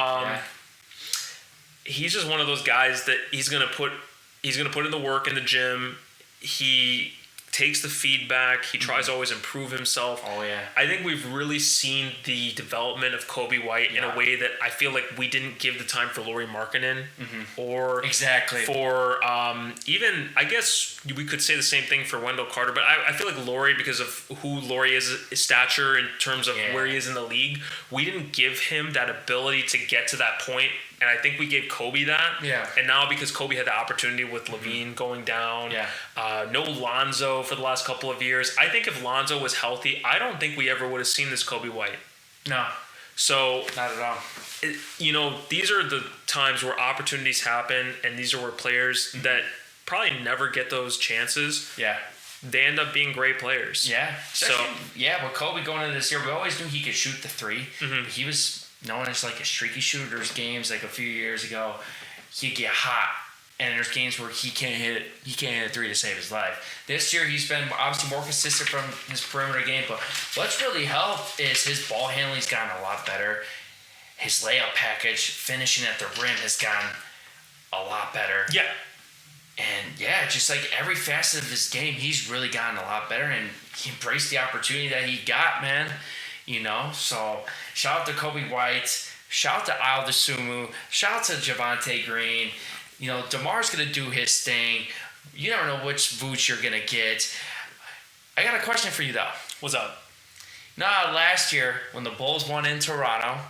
[SPEAKER 1] He's just one of those guys that he's gonna put in the work in the gym. He takes the feedback. He tries to always improve himself.
[SPEAKER 2] Oh, yeah.
[SPEAKER 1] I think we've really seen the development of Kobe White in a way that I feel like we didn't give the time for Lauri Markkanen or for even, I guess we could say the same thing for Wendell Carter, but I feel like Lauri, because of who Lauri is, his stature in terms of where he is in the league, we didn't give him that ability to get to that point. And I think we gave Kobe that. Yeah. And now because Kobe had the opportunity with Levine going down, no Lonzo for the last couple of years. I think if Lonzo was healthy, I don't think we ever would have seen this Kobe White.
[SPEAKER 2] No.
[SPEAKER 1] So
[SPEAKER 2] not at all.
[SPEAKER 1] These are the times where opportunities happen, and these are where players that probably never get those chances. Yeah. They end up being great players.
[SPEAKER 2] Yeah. With Kobe going into this year, we always knew he could shoot the three. Mm-hmm. He was known as like a streaky shooter's games like a few years ago. He'd get hot, and there's games where he can't hit a three to save his life. This year he's been obviously more consistent from his perimeter game, but what's really helped is his ball handling's gotten a lot better. His layup package, finishing at the rim, has gotten a lot better. Yeah. And just like every facet of his game, he's really gotten a lot better, and he embraced the opportunity that he got, man. So shout out to Kobe White, shout out to Ayo Dosunmu, shout out to Javonte Green. DeMar's going to do his thing. You never know which Vooch you're going to get. I got a question for you, though.
[SPEAKER 1] What's up?
[SPEAKER 2] Last year, when the Bulls won in Toronto,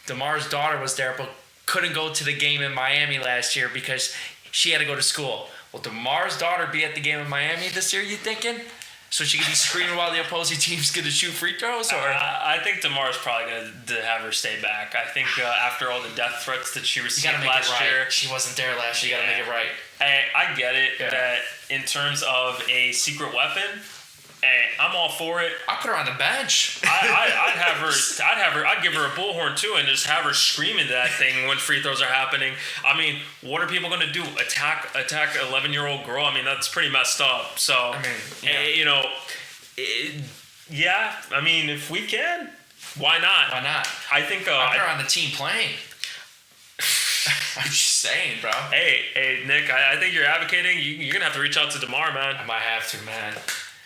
[SPEAKER 2] DeMar's daughter was there, but couldn't go to the game in Miami last year because she had to go to school. Will DeMar's daughter be at the game in Miami this year, you thinking? So she could be screaming while the opposing team's going to shoot free throws? Or
[SPEAKER 1] I think DeMar's probably going to have her stay back. I think after all the death threats that she received last year.
[SPEAKER 2] She wasn't there last year. You got to make it right.
[SPEAKER 1] I get it that in terms of a secret weapon, I'm all for it.
[SPEAKER 2] I'd put her on the bench.
[SPEAKER 1] I'd give her a bullhorn too, and just have her screaming that thing when free throws are happening. I mean, what are people going to do? Attack an 11-year-old girl? I mean, that's pretty messed up. So, I mean, if we can, why not?
[SPEAKER 2] Why not?
[SPEAKER 1] I think
[SPEAKER 2] I'd put her on the team playing. I'm just saying, bro.
[SPEAKER 1] Hey, Nick, I think you're advocating. You're going to have to reach out to DeMar, man.
[SPEAKER 2] I might have to, man.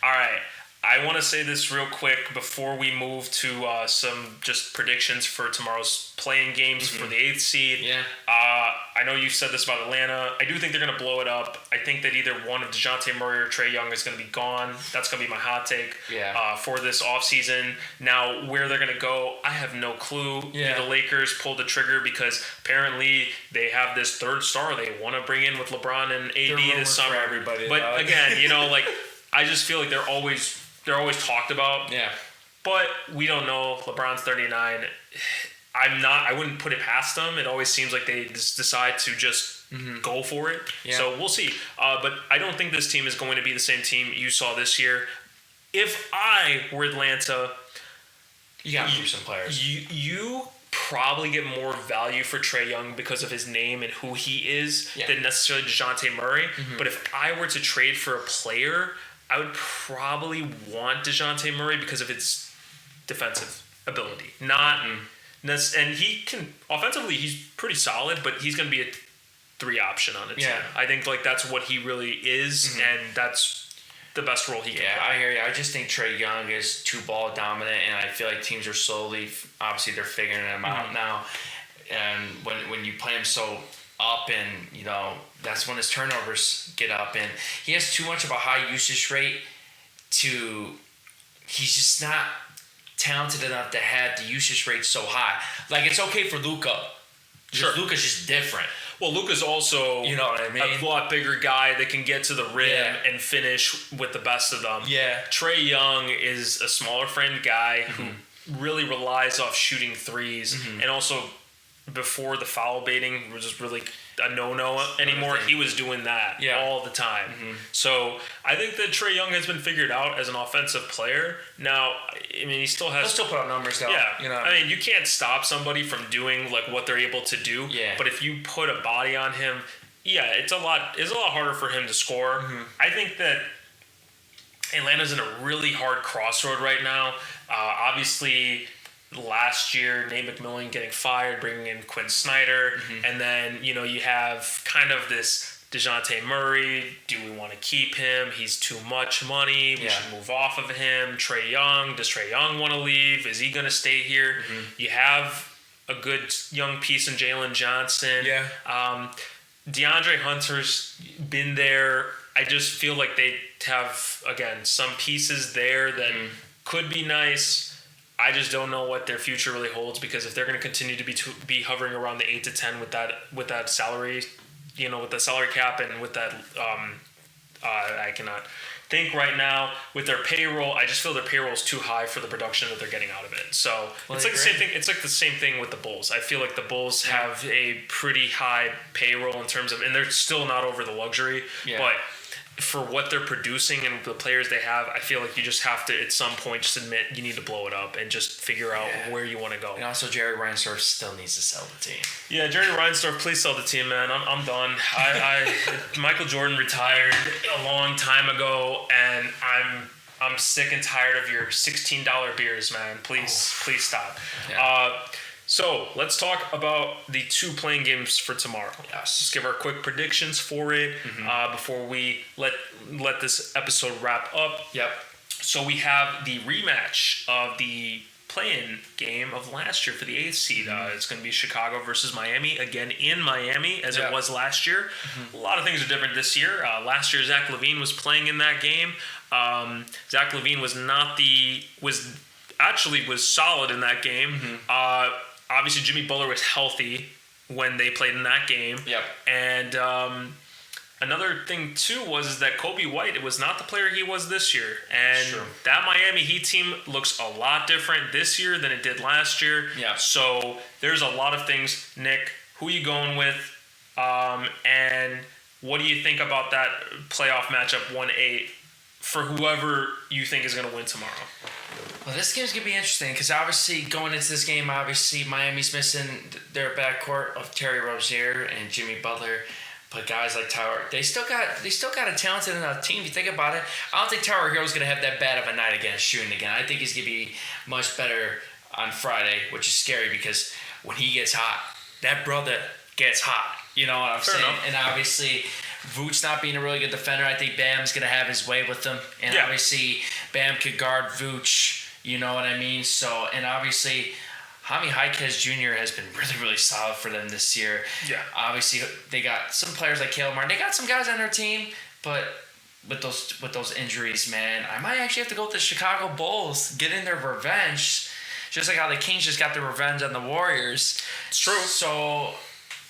[SPEAKER 1] All right. I want to say this real quick before we move to some just predictions for tomorrow's playing games for the 8th seed. Yeah. I know you've said this about Atlanta. I do think they're going to blow it up. I think that either one of DeJounte Murray or Trae Young is going to be gone. That's going to be my hot take for this offseason. Now, where they're going to go, I have no clue. Yeah. The Lakers pulled the trigger because apparently they have this third star they want to bring in with LeBron and AD this summer.
[SPEAKER 2] Everybody,
[SPEAKER 1] but again, I just feel like they're always talked about. Yeah. But we don't know. LeBron's 39. I wouldn't put it past them. It always seems like they just decide to just go for it. Yeah. So we'll see. But I don't think this team is going to be the same team you saw this year. If I were Atlanta,
[SPEAKER 2] you got to move some players.
[SPEAKER 1] You probably get more value for Trae Young because of his name and who he is than necessarily DeJounte Murray. Mm-hmm. But if I were to trade for a player, I would probably want DeJounte Murray because of its defensive ability. Not, and he can offensively, he's pretty solid, but he's going to be a 3 option on a team. I think like that's what he really is, and that's the best role he can play.
[SPEAKER 2] I hear you. I just think Trae Young is too ball dominant, and I feel like teams are slowly, obviously they're figuring him out now. And when you play him so up, and that's when his turnovers get up, and he has too much of a high usage rate he's just not talented enough to have the usage rate so high. Like, it's okay for Luka. Sure. Luka's just different.
[SPEAKER 1] Well, Luka's also a lot bigger guy that can get to the rim and finish with the best of them. Yeah. Trae Young is a smaller framed guy who really relies off shooting threes, and also before the foul baiting was just really a no-no anymore. He was doing that all the time. So I think that Trae Young has been figured out as an offensive player. Now, I mean, he'll still put up numbers though. Yeah. I mean, you can't stop somebody from doing like what they're able to do. Yeah. But if you put a body on him, it's a lot harder for him to score. I think that Atlanta's in a really hard crossroad right now. Obviously, last year, Nate McMillan getting fired, bringing in Quinn Snyder, and then you have kind of this DeJounte Murray. Do we want to keep him? He's too much money. We should move off of him. Trae Young. Does Trae Young want to leave? Is he going to stay here? You have a good young piece in Jalen Johnson. Yeah. DeAndre Hunter's been there. I just feel like they have, again, some pieces there that could be nice. I just don't know what their future really holds, because if they're going to continue to be hovering around the 8 to 10 with that salary, with the salary cap and with that, I cannot think right now with their payroll. I just feel their payroll is too high for the production that they're getting out of it. So it's like the same thing. It's like the same thing with the Bulls. I feel like the Bulls have a pretty high payroll in terms of, and they're still not over the luxury, but for what they're producing and the players they have, I feel like you just have to, at some point, just admit you need to blow it up and just figure out where you want to go.
[SPEAKER 2] And also, Jerry Reinsdorf still needs to sell the team.
[SPEAKER 1] Yeah, Jerry Reinsdorf, please sell the team, man. I'm done. Michael Jordan retired a long time ago, and I'm sick and tired of your $16 beers, man. Please stop. Yeah. So let's talk about the 2 playing games for tomorrow. Yes. Let's give our quick predictions for it before we let this episode wrap up. Yep. So we have the rematch of the play-in game of last year for the 8th seed. It's going to be Chicago versus Miami, again in Miami, as it was last year. A lot of things are different this year. Last year, Zach LaVine was playing in that game. Zach LaVine was solid in that game. Obviously, Jimmy Butler was healthy when they played in that game. Yep. And another thing, too, was that Kobe White was not the player he was this year. And that Miami Heat team looks a lot different this year than it did last year. Yeah. So there's a lot of things. Nick, who are you going with? And what do you think about that playoff matchup 1-8 for whoever you think is going to win tomorrow?
[SPEAKER 2] Well, this game's going to be interesting because obviously going into this game, Miami's missing their backcourt of Terry Rozier and Jimmy Butler. But guys like Tyler, they still got a talented enough team. If you think about it, I don't think Tyler Hero's going to have that bad of a night again, shooting again. I think he's going to be much better on Friday, which is scary because when he gets hot, that brother gets hot. You know what I'm saying? Enough. And obviously, Vooch not being a really good defender, I think Bam's going to have his way with him. And obviously, Bam could guard Vooch. You know what I mean? So, and obviously, Jaime Jaquez Jr. has been really, really solid for them this year. Yeah. Obviously, they got some players like Caleb Martin. They got some guys on their team, but with those injuries, man, I might actually have to go with the Chicago Bulls, get in their revenge, just like how the Kings just got their revenge on the Warriors.
[SPEAKER 1] It's true.
[SPEAKER 2] So,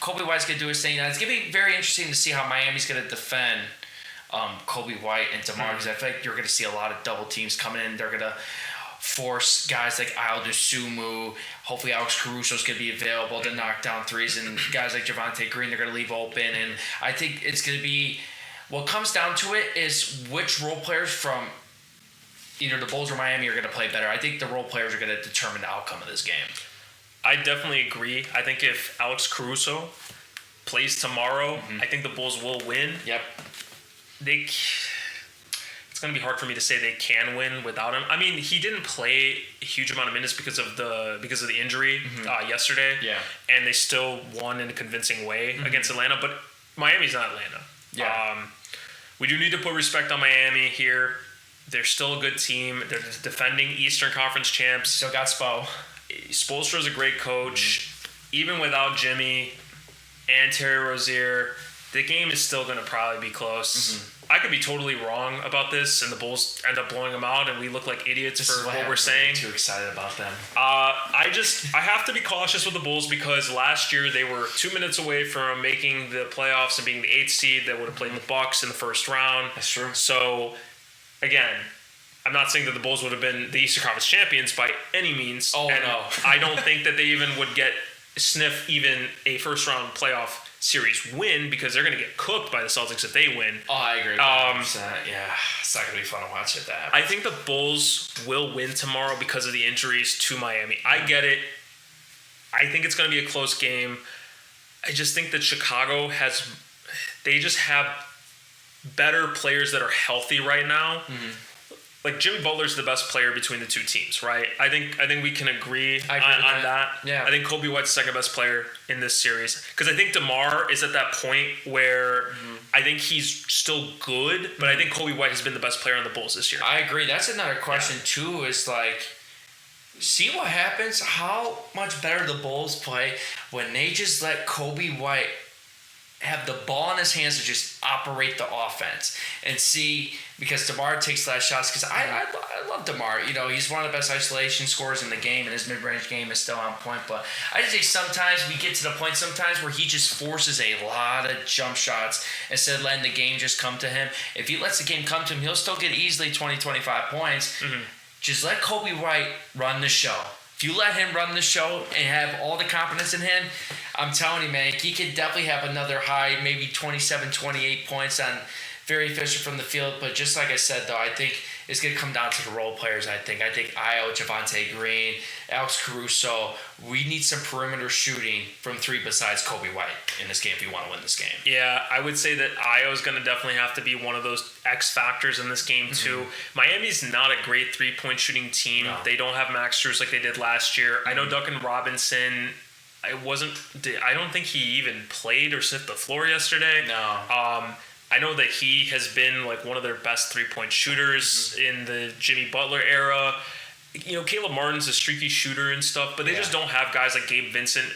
[SPEAKER 2] Kobe White's going to do his thing. Now, it's going to be very interesting to see how Miami's going to defend Kobe White and DeMar, because I feel like you're going to see a lot of double teams coming in. They're going to force guys like Aldo Sumu. Hopefully Alex Caruso's going to be available to knock down threes, and guys like Javonte Green they're going to leave open. And I think it's going to be, what comes down to it is which role players from either the Bulls or Miami are going to play better. I think the role players are going to determine the outcome of this game.
[SPEAKER 1] I definitely agree. I think if Alex Caruso plays tomorrow, I think the Bulls will win. Yep. It's it's going to be hard for me to say they can win without him. I mean, he didn't play a huge amount of minutes because of the injury yesterday.
[SPEAKER 2] Yeah.
[SPEAKER 1] And they still won in a convincing way against Atlanta. But Miami's not Atlanta.
[SPEAKER 2] Yeah.
[SPEAKER 1] We do need to put respect on Miami here. They're still a good team. They're the defending Eastern Conference champs.
[SPEAKER 2] Still got Spo.
[SPEAKER 1] Spoelstra's a great coach. Even without Jimmy and Terry Rozier, the game is still going to probably be close. I could be totally wrong about this, and the Bulls end up blowing them out, and we look like idiots for what we're saying.
[SPEAKER 2] Too excited about them.
[SPEAKER 1] I have to be cautious with the Bulls because last year they were 2 minutes away from making the playoffs and being the 8th seed. They would have played the Bucks in the first round.
[SPEAKER 2] That's true.
[SPEAKER 1] So, again, I'm not saying that the Bulls would have been the Eastern Conference champions by any means.
[SPEAKER 2] Oh,
[SPEAKER 1] and
[SPEAKER 2] no.
[SPEAKER 1] I don't think that they even would sniff even a first round playoff series win because they're going to get cooked by the Celtics if they win.
[SPEAKER 2] Oh, I agree. Yeah, it's not going to be fun to watch it.
[SPEAKER 1] I think the Bulls will win tomorrow because of the injuries to Miami. I get it. I think it's going to be a close game. I just think that Chicago they just have better players that are healthy right now. Like Jimmy Butler's the best player between the two teams, right? I think we can agree on that.
[SPEAKER 2] Yeah.
[SPEAKER 1] I think Kobe White's the second best player in this series because I think DeMar is at that point where I think he's still good, but I think Kobe White has been the best player on the Bulls this year.
[SPEAKER 2] I agree. That's another question too. Is like, see what happens. How much better the Bulls play when they just let Kobe White have the ball in his hands to just operate the offense and see, because DeMar takes last shots, because I love DeMar. You know, he's one of the best isolation scorers in the game, and his mid-range game is still on point. But I just think sometimes we get to the point where he just forces a lot of jump shots instead of letting the game just come to him. If he lets the game come to him, he'll still get easily 20, 25 points. Just let Kobe White run the show. If you let him run the show and have all the confidence in him, I'm telling you, man, he could definitely have another high, maybe 27, 28 points on very efficient from the field. But just like I said, though, I think it's going to come down to the role players, I think. Ayo, Javonte Green, Alex Caruso, we need some perimeter shooting from three besides Kobe White in this game if you want to win this game.
[SPEAKER 1] Yeah, I would say that Ayo is going to definitely have to be one of those X factors in this game, too. Miami's not a great three-point shooting team. No. They don't have Max Strus like they did last year. I know Duncan Robinson, I don't think he even played or sniffed the floor yesterday.
[SPEAKER 2] No.
[SPEAKER 1] I know that he has been like one of their best three-point shooters in the Jimmy Butler era. You know, Caleb Martin's a streaky shooter and stuff, but they just don't have guys like Gabe Vincent.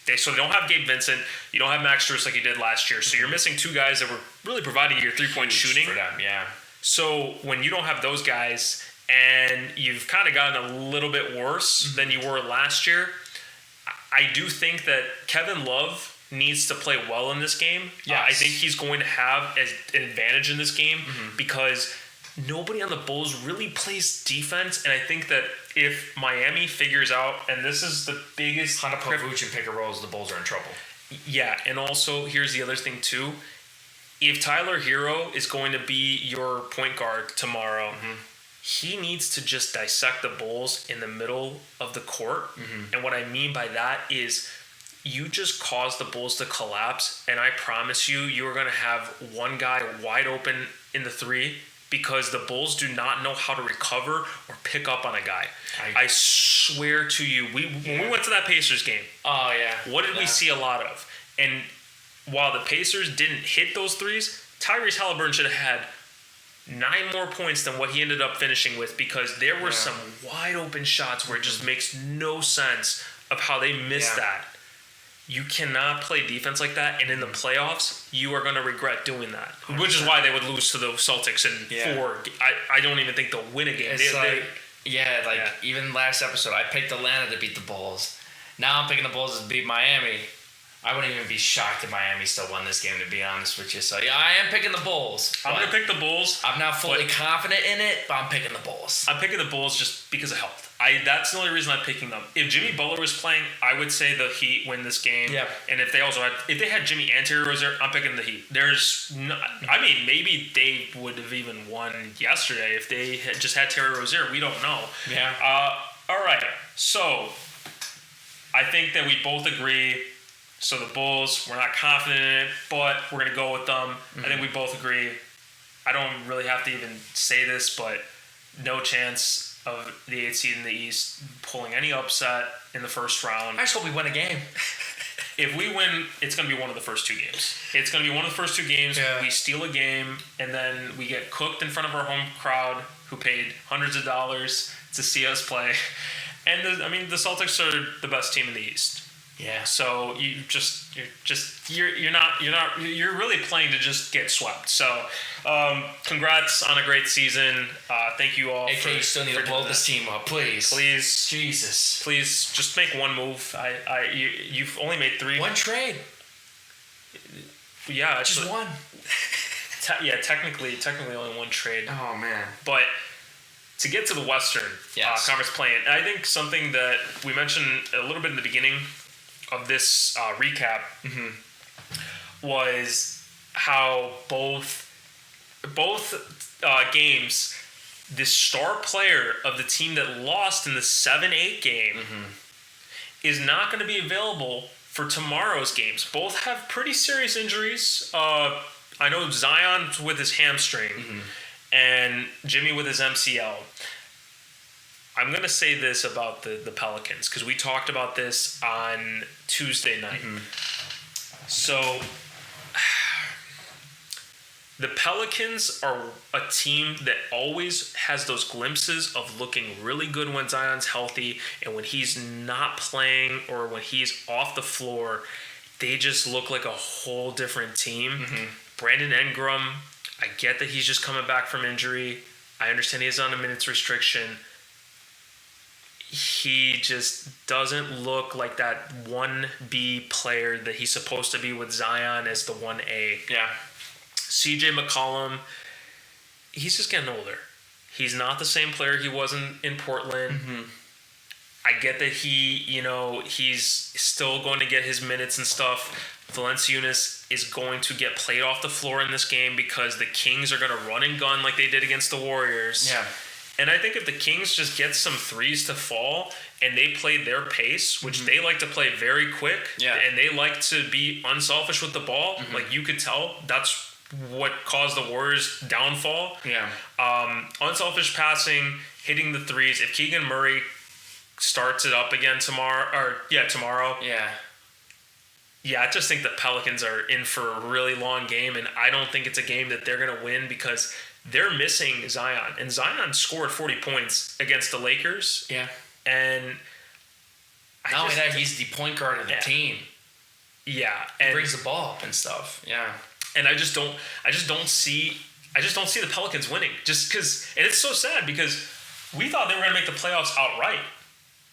[SPEAKER 1] They don't have Gabe Vincent. You don't have Max Strus like you did last year. So you're missing two guys that were really providing your three-point shooting.
[SPEAKER 2] For them, yeah.
[SPEAKER 1] So when you don't have those guys and you've kind of gotten a little bit worse than you were last year, I do think that Kevin Love needs to play well in this game.
[SPEAKER 2] Yes.
[SPEAKER 1] I think he's going to have an advantage in this game because nobody on the Bulls really plays defense. And I think that if Miami figures out, and this is the biggest...
[SPEAKER 2] Hunter Povuch and pick and rolls, the Bulls are in trouble.
[SPEAKER 1] Yeah, and also here's the other thing too. If Tyler Hero is going to be your point guard tomorrow, he needs to just dissect the Bulls in the middle of the court. And what I mean by that is you just cause the Bulls to collapse, and I promise you are going to have one guy wide open in the three because the Bulls do not know how to recover or pick up on a guy. I swear to you, when we went to that Pacers game, what did we see a lot of? And while the Pacers didn't hit those threes, Tyrese Halliburton should have had 9 more points than what he ended up finishing with because there were some wide open shots where it just makes no sense of how they missed that. You cannot play defense like that, and in the playoffs, you are going to regret doing that. 100%. Which is why they would lose to the Celtics in 4. I don't even think they'll win a game.
[SPEAKER 2] Even last episode, I picked Atlanta to beat the Bulls. Now I'm picking the Bulls to beat Miami. I wouldn't even be shocked if Miami still won this game, to be honest with you. So, yeah, I am picking the Bulls.
[SPEAKER 1] I'm going to pick the Bulls.
[SPEAKER 2] I'm not fully confident in it, but I'm picking the Bulls.
[SPEAKER 1] I'm picking the Bulls just because of health. That's the only reason I'm picking them. If Jimmy Butler was playing, I would say the Heat win this game.
[SPEAKER 2] Yeah.
[SPEAKER 1] And if they had Jimmy and Terry Rozier, I'm picking the Heat. Maybe they would have even won yesterday if they had just had Terry Rozier. We don't know.
[SPEAKER 2] Yeah.
[SPEAKER 1] All right. So I think that we both agree. So the Bulls, we're not confident in it, but we're going to go with them. I think we both agree I don't really have to even say this, but no chance of the 8th seed in the East pulling any upset in the first round.
[SPEAKER 2] I just hope we win a game.
[SPEAKER 1] If we win, it's going to be one of the first 2 games. It's going to be one of the first 2 games. Yeah. We steal a game, and then we get cooked in front of our home crowd who paid hundreds of dollars to see us play. And the Celtics are the best team in the East.
[SPEAKER 2] Yeah.
[SPEAKER 1] So you're really playing to just get swept. So, congrats on a great season. Thank you all.
[SPEAKER 2] AK, you still need to blow this team up, please.
[SPEAKER 1] Please,
[SPEAKER 2] Jesus.
[SPEAKER 1] Please, just make one move. You've only made 3.
[SPEAKER 2] One trade.
[SPEAKER 1] Yeah,
[SPEAKER 2] just one.
[SPEAKER 1] Technically only one trade.
[SPEAKER 2] Oh man.
[SPEAKER 1] But to get to the Western Conference play-in, I think something that we mentioned a little bit in the beginning of this recap was how both games, the star player of the team that lost in the 7-8 game is not going to be available for tomorrow's games. Both have pretty serious injuries. I know Zion with his hamstring and Jimmy with his MCL. I'm going to say this about the Pelicans because we talked about this on Tuesday night. So the Pelicans are a team that always has those glimpses of looking really good when Zion's healthy, and when he's not playing or when he's off the floor, they just look like a whole different team. Brandon Ingram, I get that he's just coming back from injury. I understand he's on a minutes restriction. He just doesn't look like that 1B player that he's supposed to be with Zion as the 1A.
[SPEAKER 2] Yeah.
[SPEAKER 1] CJ McCollum, he's just getting older. He's not the same player he was in Portland. I get that he's still going to get his minutes and stuff. Valanciunas is going to get played off the floor in this game because the Kings are going to run and gun like they did against the Warriors.
[SPEAKER 2] Yeah.
[SPEAKER 1] And I think if the Kings just get some threes to fall and they play their pace, which they like to play very quick, and they like to be unselfish with the ball, like you could tell, that's what caused the Warriors' downfall.
[SPEAKER 2] Yeah.
[SPEAKER 1] Unselfish passing, hitting the threes. If Keegan Murray starts it up again tomorrow. Yeah, I just think the Pelicans are in for a really long game, and I don't think it's a game that they're going to win because they're missing Zion. And Zion scored 40 points against the Lakers.
[SPEAKER 2] Yeah.
[SPEAKER 1] And
[SPEAKER 2] not only that, he's the point guard of the team.
[SPEAKER 1] Yeah.
[SPEAKER 2] He brings the ball up and stuff. Yeah.
[SPEAKER 1] And I just don't see the Pelicans winning. Just because, and it's so sad because we thought they were going to make the playoffs outright.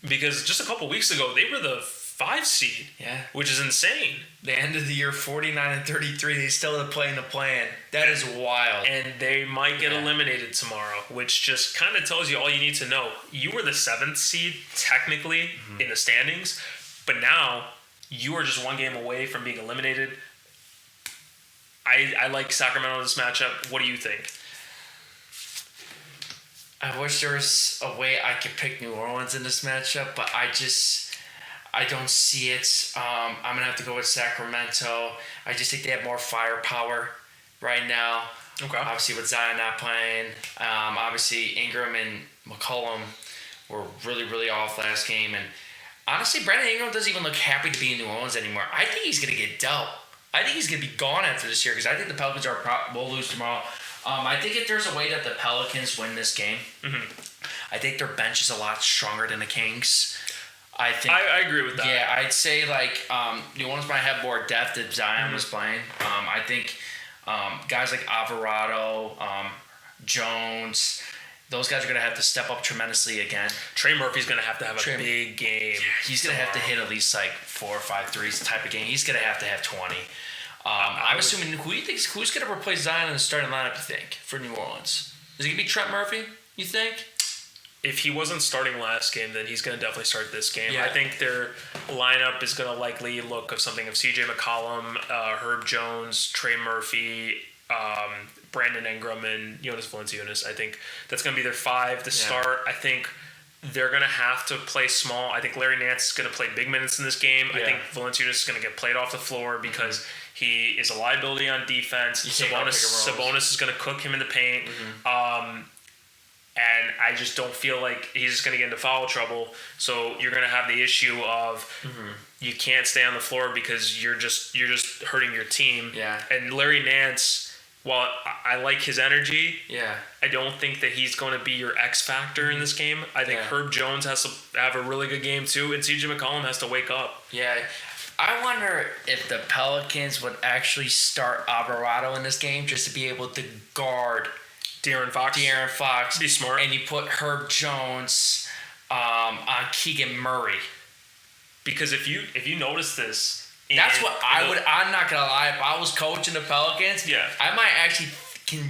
[SPEAKER 1] Because just a couple weeks ago, they were the 5 seed, which is insane.
[SPEAKER 2] The end of the year, 49-33. They still have to play in the play-in. That is wild.
[SPEAKER 1] And they might get eliminated tomorrow, which just kind of tells you all you need to know. You were the 7th seed, technically, in the standings, but now you are just one game away from being eliminated. I like Sacramento in this matchup. What do you think?
[SPEAKER 2] I wish there was a way I could pick New Orleans in this matchup, but I don't see it. I'm going to have to go with Sacramento. I just think they have more firepower right now.
[SPEAKER 1] Okay.
[SPEAKER 2] Obviously, with Zion not playing. Obviously, Ingram and McCollum were really, really off last game. And honestly, Brandon Ingram doesn't even look happy to be in New Orleans anymore. I think he's going to get dealt. I think he's going to be gone after this year because I think the Pelicans will lose tomorrow. I think if there's a way that the Pelicans win this game, I think their bench is a lot stronger than the Kings. I
[SPEAKER 1] agree with that.
[SPEAKER 2] Yeah, I'd say New Orleans might have more depth if Zion was playing. I think guys like Alvarado, Jones, those guys are going to have to step up tremendously again.
[SPEAKER 1] Trey Murphy's going to have a big game.
[SPEAKER 2] He's going to have to hit at least 4 or 5 threes type of game. He's going to have 20. I'm assuming who's going to replace Zion in the starting lineup, you think, for New Orleans? Is it going to be Trent Murphy, you think?
[SPEAKER 1] If he wasn't starting last game, then he's going to definitely start this game.
[SPEAKER 2] Yeah.
[SPEAKER 1] I think their lineup is going to likely look of something of CJ McCollum, Herb Jones, Trey Murphy, Brandon Ingram, and Jonas Valanciunas. I think that's going to be their 5 to start. I think they're going to have to play small. I think Larry Nance is going to play big minutes in this game. I think Valanciunas is going to get played off the floor because He is a liability on defense. Sabonis is going to cook him in the paint. And I just don't feel like he's just going to get into foul trouble. So you're going to have the issue of you can't stay on the floor because you're just hurting your team.
[SPEAKER 2] Yeah.
[SPEAKER 1] And Larry Nance, while I like his energy,
[SPEAKER 2] yeah,
[SPEAKER 1] I don't think that he's going to be your X factor in this game. I think Herb Jones has to have a really good game too, and CJ McCollum has to wake up.
[SPEAKER 2] Yeah. I wonder if the Pelicans would actually start Alvarado in this game just to be able to guard
[SPEAKER 1] De'Aaron Fox. Be smart.
[SPEAKER 2] And you put Herb Jones on Keegan Murray.
[SPEAKER 1] Because if you notice this,
[SPEAKER 2] that's what I would. I'm not gonna lie. If I was coaching the Pelicans, I might actually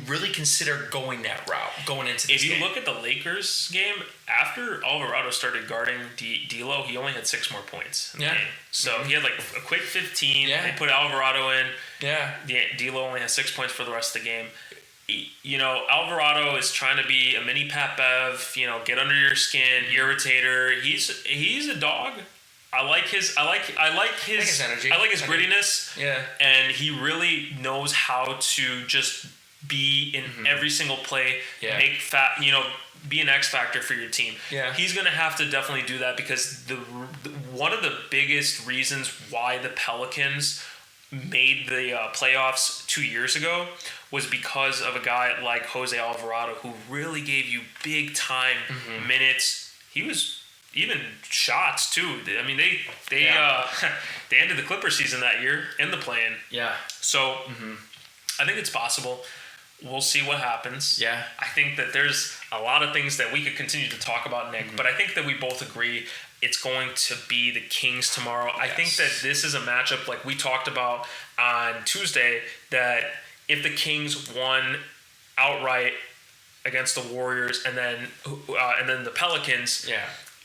[SPEAKER 2] really consider going that route going into this game.
[SPEAKER 1] If you look at the Lakers game, after Alvarado started guarding D'Lo, he only had 6 more points in the game. So he had like a quick 15.
[SPEAKER 2] Yeah.
[SPEAKER 1] They put Alvarado in.
[SPEAKER 2] Yeah.
[SPEAKER 1] D'Lo only has 6 points for the rest of the game. You know, Alvarado is trying to be a mini Pat Bev, you know, get under your skin, irritator. He's a dog. I like his
[SPEAKER 2] energy.
[SPEAKER 1] I like his grittiness.
[SPEAKER 2] Yeah.
[SPEAKER 1] And he really knows how to just be in every single play, be an X factor for your team.
[SPEAKER 2] Yeah.
[SPEAKER 1] He's going to have to definitely do that because one of the biggest reasons why the Pelicans made the playoffs 2 years ago was because of a guy like Jose Alvarado who really gave you big time minutes. He was even shots too. I mean, they ended the Clipper season that year in the play-in.
[SPEAKER 2] Yeah.
[SPEAKER 1] So I think it's possible. We'll see what happens.
[SPEAKER 2] Yeah.
[SPEAKER 1] I think that there's a lot of things that we could continue to talk about, Nick, but I think that we both agree it's going to be the Kings tomorrow. Yes. I think that this is a matchup like we talked about on Tuesday, that if the Kings won outright against the Warriors and then the Pelicans,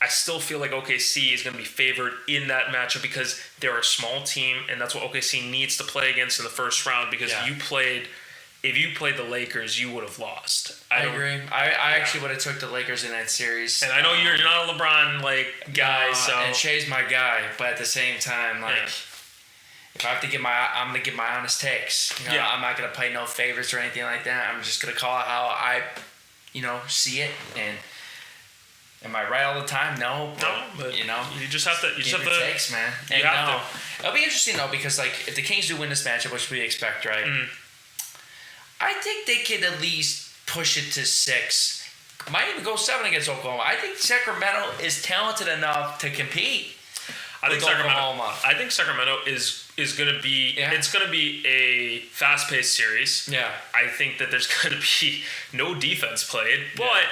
[SPEAKER 1] I still feel like OKC is going to be favored in that matchup because they're a small team, and that's what OKC needs to play against in the first round because if you played the Lakers, you would have lost.
[SPEAKER 2] I agree. I actually would have took the Lakers in that series.
[SPEAKER 1] And I know you're not a LeBron guy, so
[SPEAKER 2] and Shea's my guy, but at the same time, if I have to I'm gonna give my honest takes. I'm not gonna play no favorites or anything like that. I'm just gonna call it how I, see it. And am I right all the time? No, but
[SPEAKER 1] you just have to.
[SPEAKER 2] Takes, man. And it'll be interesting though because if the Kings do win this matchup, which we expect, right? I think they could at least push it to 6. Might even go 7 against Oklahoma. I think Sacramento is talented enough to compete.
[SPEAKER 1] I think Sacramento is going to be. Yeah. It's going to be a fast-paced series.
[SPEAKER 2] Yeah.
[SPEAKER 1] I think that there's going to be no defense played, but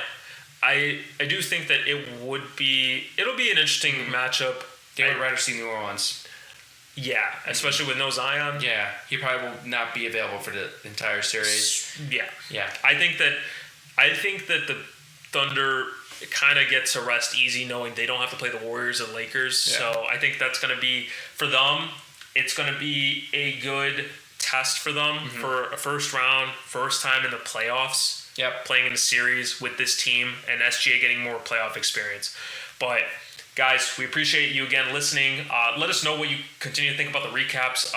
[SPEAKER 1] I do think that it'll be an interesting matchup.
[SPEAKER 2] They would rather see New Orleans.
[SPEAKER 1] Yeah, especially with no Zion.
[SPEAKER 2] Yeah, he probably will not be available for the entire series.
[SPEAKER 1] Yeah. I think that the Thunder kind of get to rest easy knowing they don't have to play the Warriors and Lakers. Yeah. So I think that's going to be, for them, it's going to be a good test for them for a first time in the playoffs.
[SPEAKER 2] Yep.
[SPEAKER 1] Playing in the series with this team and SGA getting more playoff experience. But guys, we appreciate you again listening. Let us know what you continue to think about the recaps.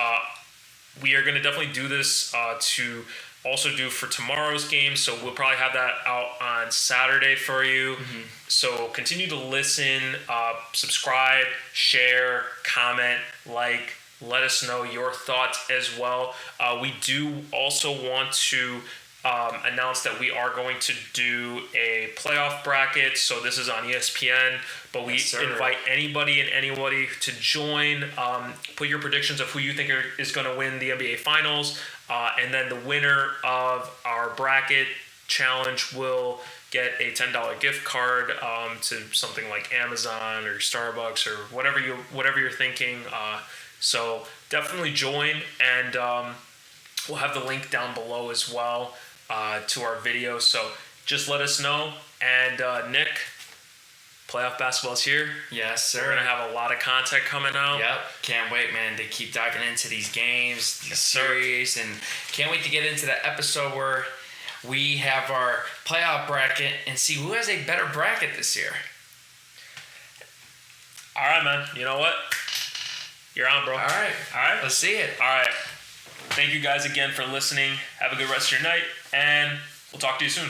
[SPEAKER 1] We are going to definitely do this to also do for tomorrow's game, so we'll probably have that out on Saturday for you. So continue to listen, subscribe, share, comment, let us know your thoughts as well. We do also want to announced that we are going to do a playoff bracket. So this is on ESPN, but we invite anybody to join. Put your predictions of who you think is going to win the NBA Finals, and then the winner of our bracket challenge will get a $10 gift card to something like Amazon or Starbucks or whatever you're thinking. So definitely join, and we'll have the link down below as well. To our video, so just let us know. And Nick, playoff basketball is here.
[SPEAKER 2] Yes, sir.
[SPEAKER 1] We're gonna have a lot of content coming out.
[SPEAKER 2] Yep, can't wait, man, to keep diving into these games, these series, and can't wait to get into the episode where we have our playoff bracket and see who has a better bracket this year. All right, man. You know what? You're on, bro. All right.
[SPEAKER 1] All right.
[SPEAKER 2] Let's see it.
[SPEAKER 1] All right. Thank you guys again for listening. Have a good rest of your night, and we'll talk to you soon.